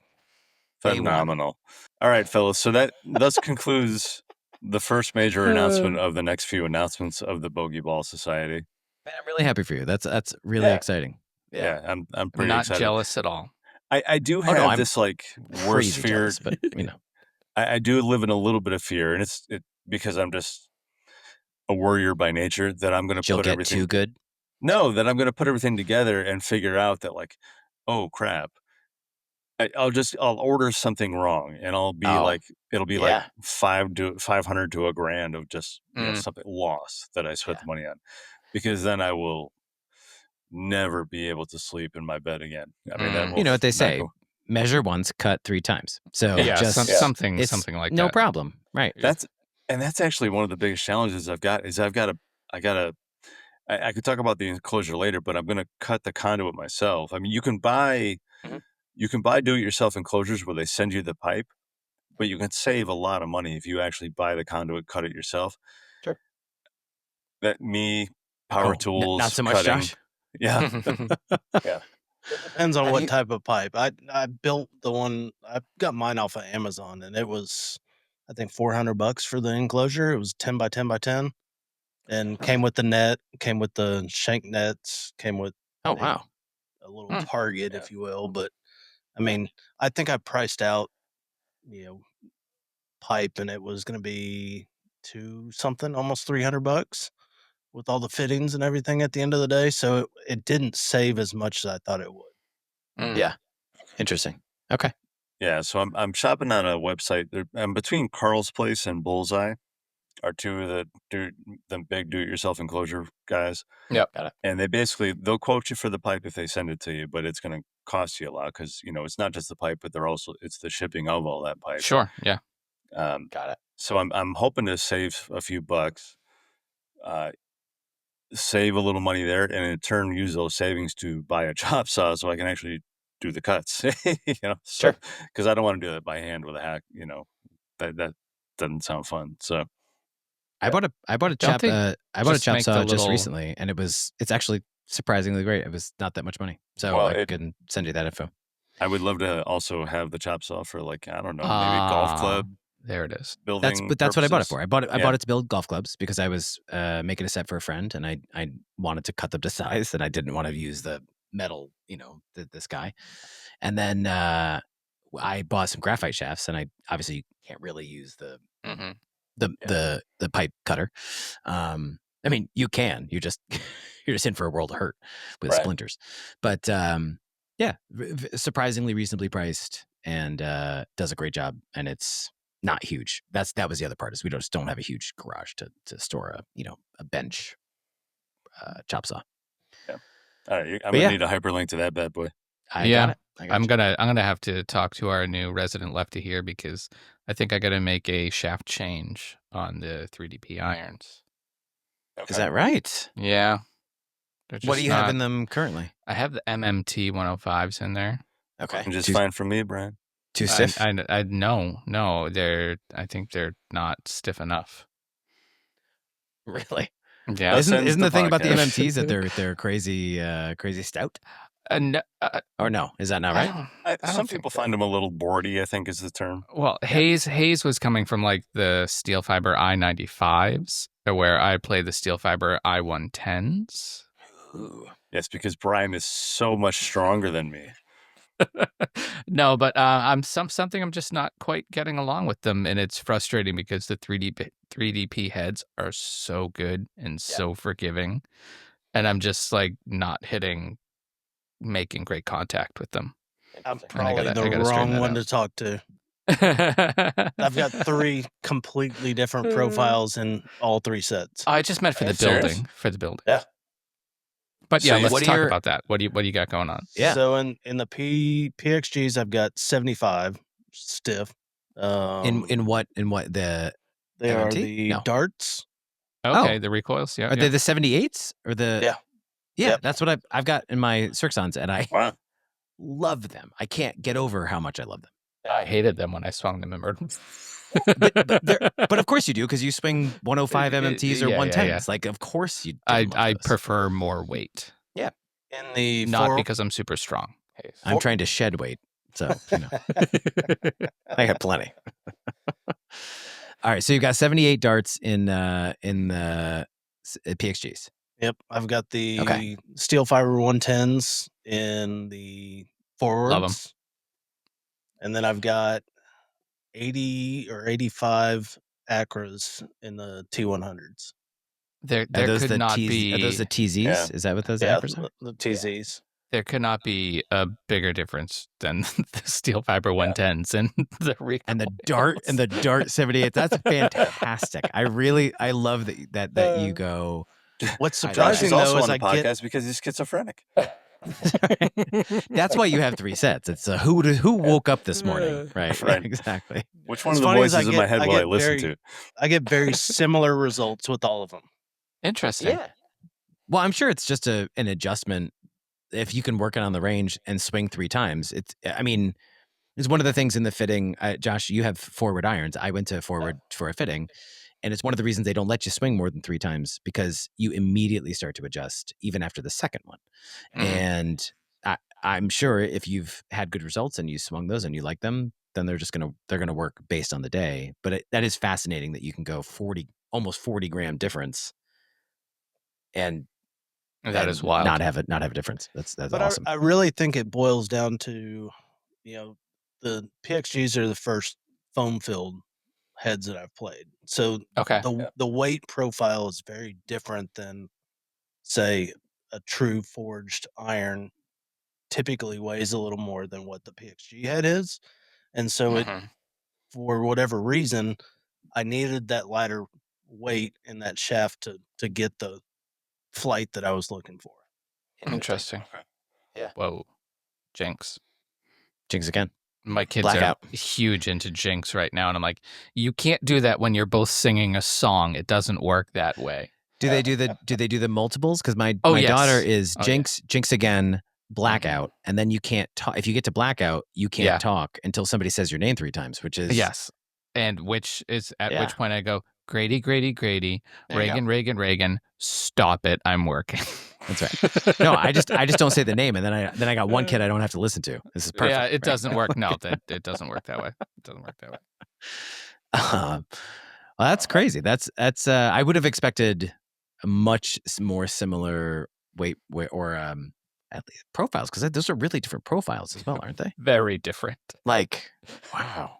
Speaker 5: A1.
Speaker 3: Phenomenal. All right, fellas. So that thus concludes the first major announcement of the next few announcements of the Bogey Ball Society.
Speaker 5: Man, I'm really happy for you. That's really exciting.
Speaker 3: Yeah, I'm
Speaker 1: I'm
Speaker 3: pretty
Speaker 1: not
Speaker 3: excited.
Speaker 1: jealous at all.
Speaker 3: I do
Speaker 5: Oh,
Speaker 3: have
Speaker 5: no, I'm
Speaker 3: this like worst
Speaker 5: crazy
Speaker 3: fear.
Speaker 5: jealous, but
Speaker 3: I do live in a little bit of fear, and it's because I'm just a warrior by nature that I'm going to
Speaker 5: you'll
Speaker 3: put
Speaker 5: get
Speaker 3: everything.
Speaker 5: too good.
Speaker 3: No, that I'm going to put everything together and figure out that like, oh crap. I'll order something wrong, and I'll be like, it'll be like $500 to $1,000 of just something lost that I spent the money on, because then I will never be able to sleep in my bed again. I mean, that will
Speaker 5: You know what they
Speaker 3: not
Speaker 5: say:
Speaker 3: go-
Speaker 5: measure once, cut 3 times. So
Speaker 1: something like
Speaker 5: no
Speaker 1: that.
Speaker 5: problem, right?
Speaker 3: That's actually one of the biggest challenges I've got is I could talk about the enclosure later, but I'm going to cut the conduit myself. I mean, you can buy do-it-yourself enclosures where they send you the pipe, but you can save a lot of money if you actually buy the conduit, cut it yourself.
Speaker 5: Sure.
Speaker 3: Power tools,
Speaker 5: not so much,
Speaker 3: cutting.
Speaker 5: Josh.
Speaker 3: Yeah.
Speaker 4: It depends on what type of pipe. I built the one. I got mine off of Amazon, and it was, I think, $400 for the enclosure. It was 10 by 10 by 10, and came with the net, came with the shank nets, came with
Speaker 5: Oh wow,
Speaker 4: a little target, if you will. But I mean, I think I priced out, pipe, and it was going to be almost $300 with all the fittings and everything at the end of the day. So it didn't save as much as I thought it would.
Speaker 5: Yeah, interesting. Okay.
Speaker 3: Yeah, so I'm shopping on a website. I'm between Carl's Place and Bullseye, are two of the big do-it-yourself enclosure guys.
Speaker 1: Yep, got it.
Speaker 3: And they'll quote you for the pipe if they send it to you, but it's going to cost you a lot because it's not just the pipe, but it's the shipping of all that pipe.
Speaker 1: Sure, yeah.
Speaker 5: Got it.
Speaker 3: So I'm hoping to save a few bucks, save a little money there, and in turn use those savings to buy a chop saw so I can actually do the cuts.
Speaker 5: Sure.
Speaker 3: Because I don't want to do that by hand with a hack. That doesn't sound fun. So
Speaker 5: I bought a chop
Speaker 1: make
Speaker 5: saw
Speaker 1: the
Speaker 5: just
Speaker 1: little-
Speaker 5: recently, and it's actually surprisingly great. It was not that much money, so I can send you that info.
Speaker 3: I would love to also have the chop saw for maybe golf club.
Speaker 1: There it is.
Speaker 3: Building.
Speaker 5: That's what I bought it for. I bought
Speaker 3: Yeah.
Speaker 5: it to build golf clubs because I was making a set for a friend, and I wanted to cut them to size, and I didn't want to use the metal, this guy. And then I bought some graphite shafts, and I obviously can't really use the pipe cutter. I mean, you can. You're just in for a world of hurt with splinters. But surprisingly reasonably priced, and does a great job. And it's not huge. That was the other part, is we just don't have a huge garage to store a bench chop saw.
Speaker 3: Yeah. All right, I'm gonna need a hyperlink to that bad boy.
Speaker 5: I got it.
Speaker 1: I'm gonna have to talk to our new resident lefty here, because I think I gotta make a shaft change on the 3DP irons.
Speaker 3: Okay.
Speaker 5: Is that right?
Speaker 1: Yeah.
Speaker 5: What do you have in them currently?
Speaker 1: I have the MMT 105s in there.
Speaker 5: Okay.
Speaker 3: And just fine for me, Brian.
Speaker 5: Too stiff?
Speaker 1: No. I think they're not stiff enough.
Speaker 5: Really?
Speaker 1: Yeah.
Speaker 5: Isn't the thing about the MMTs that they're crazy stout?
Speaker 1: No,
Speaker 5: Or no? Is that not
Speaker 1: I
Speaker 5: right?
Speaker 1: don't, I don't
Speaker 3: Some
Speaker 1: think
Speaker 3: people
Speaker 1: that.
Speaker 3: find them a little boardy, I think is the term.
Speaker 1: Well, Hayes was coming from like the steel fiber I-95s, where I play the steel fiber I-110s.
Speaker 5: Ooh.
Speaker 3: Yes, because Brian is so much stronger than me.
Speaker 1: No, but I'm something I'm just not quite getting along with them, and it's frustrating because the 3DP heads are so good and so forgiving, and I'm just like not making great contact with them.
Speaker 4: I'm
Speaker 1: And
Speaker 4: probably
Speaker 1: I
Speaker 4: the
Speaker 1: gotta straighten
Speaker 4: wrong
Speaker 1: that
Speaker 4: one
Speaker 1: out.
Speaker 4: to talk to. I've got 3 completely different profiles in all 3 sets.
Speaker 1: I just meant for
Speaker 3: Are
Speaker 1: the
Speaker 3: you serious?
Speaker 1: building,
Speaker 4: Yeah.
Speaker 1: But
Speaker 3: So
Speaker 1: yeah,
Speaker 3: you-
Speaker 1: let's
Speaker 5: What are
Speaker 1: talk
Speaker 5: your-
Speaker 1: about that. What do you got going on?
Speaker 5: Yeah.
Speaker 4: So in the PXGs, I've got 75 stiff.
Speaker 5: In what the
Speaker 4: They are
Speaker 5: MMT?
Speaker 4: the
Speaker 5: No.
Speaker 4: darts.
Speaker 1: Okay,
Speaker 5: Oh.
Speaker 1: the recoils. Yeah,
Speaker 5: Are they the 78s or the?
Speaker 4: Yeah.
Speaker 5: Yeah,
Speaker 4: Yep.
Speaker 5: that's what I've got in my Cirxons, and I
Speaker 3: Wow.
Speaker 5: love them. I can't get over how much I love them.
Speaker 1: I hated them when I swung them in Myrtle.
Speaker 5: But of course you do, because you swing 105 MMTs or
Speaker 1: Yeah,
Speaker 5: 110s.
Speaker 1: yeah.
Speaker 5: Like, of course you.
Speaker 1: I prefer more weight,
Speaker 4: In the
Speaker 1: not because I'm super strong.
Speaker 5: I'm trying to shed weight, so I got plenty. All right, so you've got 78 darts in the PXGs.
Speaker 4: Yep, I've got the
Speaker 5: Okay.
Speaker 4: steel fiber 110s in the forwards.
Speaker 1: Love 'em.
Speaker 4: And then I've got 80 or 85 Acras in the T100s.
Speaker 1: There
Speaker 5: Are those
Speaker 1: could
Speaker 5: the
Speaker 1: not
Speaker 5: Are those the
Speaker 1: be
Speaker 5: TZs?
Speaker 3: Yeah.
Speaker 5: Is that what those
Speaker 4: Yeah,
Speaker 5: Acras are?
Speaker 4: the TZs.
Speaker 1: there could not be a bigger difference than the steel fiber 110s and the recoils.
Speaker 5: And the dart 78. That's fantastic. I love that you go.
Speaker 4: What's
Speaker 5: I-
Speaker 3: Josh
Speaker 4: surprising
Speaker 3: is also
Speaker 4: though is
Speaker 3: on the
Speaker 4: I get
Speaker 3: podcast because he's schizophrenic.
Speaker 5: That's why you have 3 sets. It's who woke up this morning, right?
Speaker 3: Right.
Speaker 5: Exactly.
Speaker 3: Which one
Speaker 4: It's
Speaker 3: of the
Speaker 4: funny is
Speaker 3: voices in my head will I
Speaker 4: get
Speaker 3: listen to?
Speaker 4: I get very similar results with all of them.
Speaker 1: Interesting.
Speaker 5: Well, I'm sure it's just an adjustment. If you can work it on the range and swing 3 times, it's one of the things in the fitting. Josh, you have forward irons. I went to forward for a fitting, and it's one of the reasons they don't let you swing more than 3 times, because you immediately start to adjust even after the second one.
Speaker 1: Mhm.
Speaker 5: And I'm sure if you've had good results and you swung those and you like them, then they're gonna work based on the day. But that is fascinating that you can go almost 40 gram difference, and
Speaker 1: That is wild.
Speaker 5: not have a difference. That's
Speaker 4: But
Speaker 5: awesome.
Speaker 4: I really think it boils down to, the PXGs are the first foam filled heads that I've played. So
Speaker 1: Okay.
Speaker 4: the weight profile is very different than, say, a true forged iron typically weighs a little more than what the PXG head is. And so
Speaker 1: Mhm.
Speaker 4: for whatever reason, I needed that lighter weight in that shaft to get the flight that I was looking for.
Speaker 1: Interesting.
Speaker 4: Yeah.
Speaker 1: Whoa. Jinx.
Speaker 5: Jinx again.
Speaker 1: My kids
Speaker 5: Blackout.
Speaker 1: are huge into Jinx right now, and I'm like, you can't do that when you're both singing a song. It doesn't work that way.
Speaker 5: Do they do the multiples? Because my
Speaker 1: Oh, yes.
Speaker 5: daughter is
Speaker 1: Oh, yeah.
Speaker 5: Jinx again, blackout, and then you can't talk. If you get to blackout, you can't
Speaker 1: Yeah.
Speaker 5: talk until somebody says your name 3 times, which is
Speaker 1: Yes. And which is at
Speaker 5: Yeah.
Speaker 1: which point I go, Grady, Grady, Grady,
Speaker 5: There you go.
Speaker 1: Reagan, stop it. I'm working.
Speaker 5: That's right. No, I just don't say the name, and then I got one kid I don't have to listen to. This is perfect.
Speaker 1: Yeah, it
Speaker 5: right?
Speaker 1: doesn't work. No, it doesn't work that way. It doesn't work that way.
Speaker 5: Well, that's crazy. That's I would have expected a much more similar weight or at least profiles, because those are really different profiles as well, aren't they?
Speaker 1: Very different.
Speaker 5: Like, wow.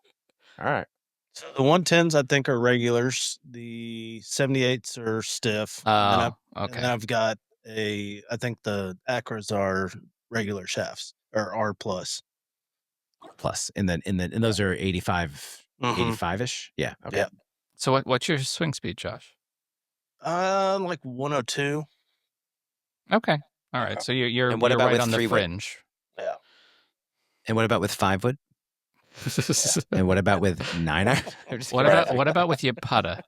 Speaker 5: All right.
Speaker 4: So the 110s I think are regulars. The 78s are stiff. And
Speaker 5: Okay.
Speaker 4: then I've got I think the Acras are regular shafts or R plus.
Speaker 5: Plus, and those are 85,
Speaker 4: Mhm.
Speaker 5: 85-ish. Yeah. Okay.
Speaker 4: Yeah.
Speaker 1: So what's your swing speed, Josh?
Speaker 4: Like 102.
Speaker 1: Okay. All right. So you're
Speaker 5: And what about
Speaker 1: right
Speaker 5: with
Speaker 1: on the
Speaker 5: 3-wood?
Speaker 1: fringe.
Speaker 4: Yeah.
Speaker 5: And what about with 5-wood? And what about with 9-iron?
Speaker 1: What about with your putter?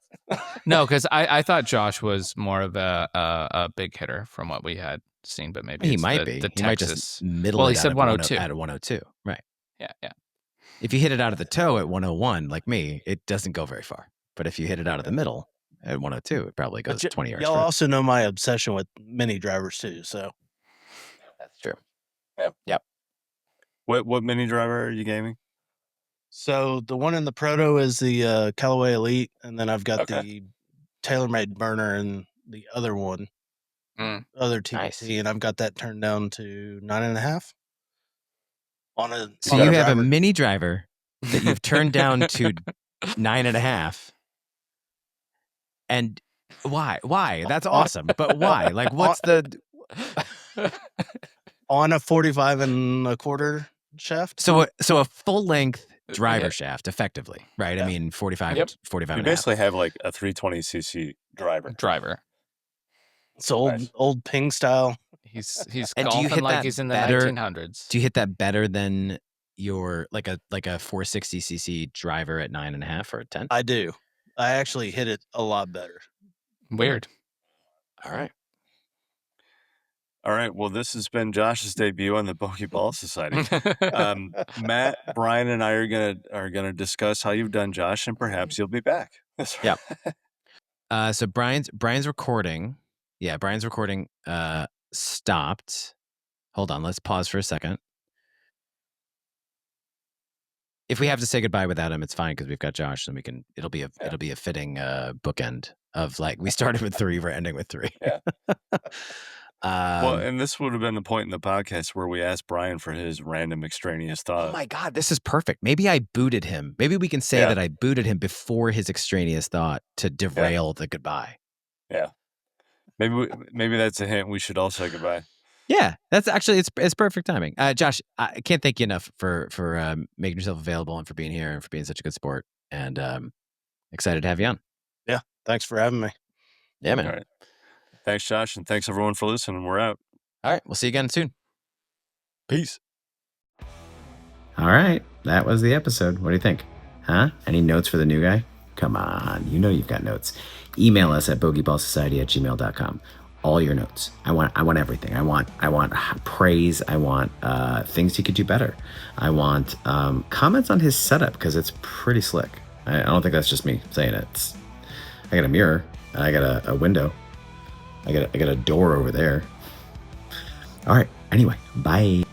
Speaker 1: No, because I thought Josh was more of a big hitter from what we had seen, but maybe
Speaker 5: He
Speaker 1: it's
Speaker 5: might
Speaker 1: the
Speaker 5: be.
Speaker 1: Texas.
Speaker 5: He might just middle
Speaker 1: Well,
Speaker 5: it
Speaker 1: he
Speaker 5: out
Speaker 1: said
Speaker 5: of
Speaker 1: 102.
Speaker 5: At a 102. Right.
Speaker 1: Yeah.
Speaker 5: If you hit it out of the toe at 101, like me, it doesn't go very far. But if you hit it out of the middle at 102, it probably goes 20 yards
Speaker 4: Y'all
Speaker 5: further.
Speaker 4: also know my obsession with mini drivers too. So
Speaker 5: That's true. Yep.
Speaker 3: What mini driver are you gaming?
Speaker 4: So the one in the Proto is the Callaway Elite, and then I've got
Speaker 3: Okay.
Speaker 4: the TaylorMade burner in the other one, other TBT,
Speaker 5: Nice.
Speaker 4: and I've got that turned down to 9.5 on a.
Speaker 5: So
Speaker 4: on a
Speaker 5: you have a
Speaker 4: driver.
Speaker 5: mini driver that you've turned down to 9.5. And why? Why? That's awesome. But why? Like, what's the?
Speaker 4: on a 45 and a quarter shaft.
Speaker 5: So a full length driver shaft, effectively, right?
Speaker 4: Yeah.
Speaker 5: I mean, 45,
Speaker 1: Yep.
Speaker 5: 45
Speaker 3: You
Speaker 5: and a half.
Speaker 3: basically have like a 320cc driver.
Speaker 4: It's old
Speaker 3: Nice.
Speaker 4: old ping style.
Speaker 1: He's
Speaker 5: And do you
Speaker 1: golfing
Speaker 5: hit
Speaker 1: like
Speaker 5: that
Speaker 1: he's in the
Speaker 5: better-
Speaker 1: 1900s.
Speaker 5: Do you hit that better than your like a 460cc driver at 9.5 or a 10?
Speaker 4: I do. I actually hit it a lot better.
Speaker 1: Weird.
Speaker 5: All right.
Speaker 3: All right. Well, this has been Josh's debut on the Pokeball Society. Matt, Brian, and I are gonna discuss how you've done, Josh, and perhaps you'll be back.
Speaker 5: Yep. So Brian's recording. Yeah, Brian's recording stopped. Hold on, let's pause for a second. If we have to say goodbye without him, it's fine because we've got Josh, and it'll be a fitting bookend of like we started with 3, we're ending with 3.
Speaker 3: Yeah. Well, and this would have been the point in the podcast where we asked Brian for his random extraneous thought.
Speaker 5: Oh my God, this is perfect. Maybe I booted him. Maybe we can say that I booted him before his extraneous thought to derail the goodbye.
Speaker 3: Yeah. Maybe that's a hint. We should all say goodbye.
Speaker 5: Yeah, that's actually it's perfect timing. Josh, I can't thank you enough for making yourself available and for being here and for being such a good sport. And excited to have you on.
Speaker 4: Yeah, thanks for having me.
Speaker 5: Yeah, man.
Speaker 3: All right. Thanks, Josh, and thanks everyone for listening. We're out.
Speaker 5: All right, we'll see you again soon. Peace.
Speaker 2: All right, that was the episode. What do you think? Huh? Any notes for the new guy? Come on, you know you've got notes. Email us at bogeyeballsociety@gmail.com. All your notes. I want everything. I want praise. I want things he could do better. I want comments on his setup because it's pretty slick. I don't think that's just me saying it. I got a mirror. I got a window. I got a door over there. All right. Anyway, bye.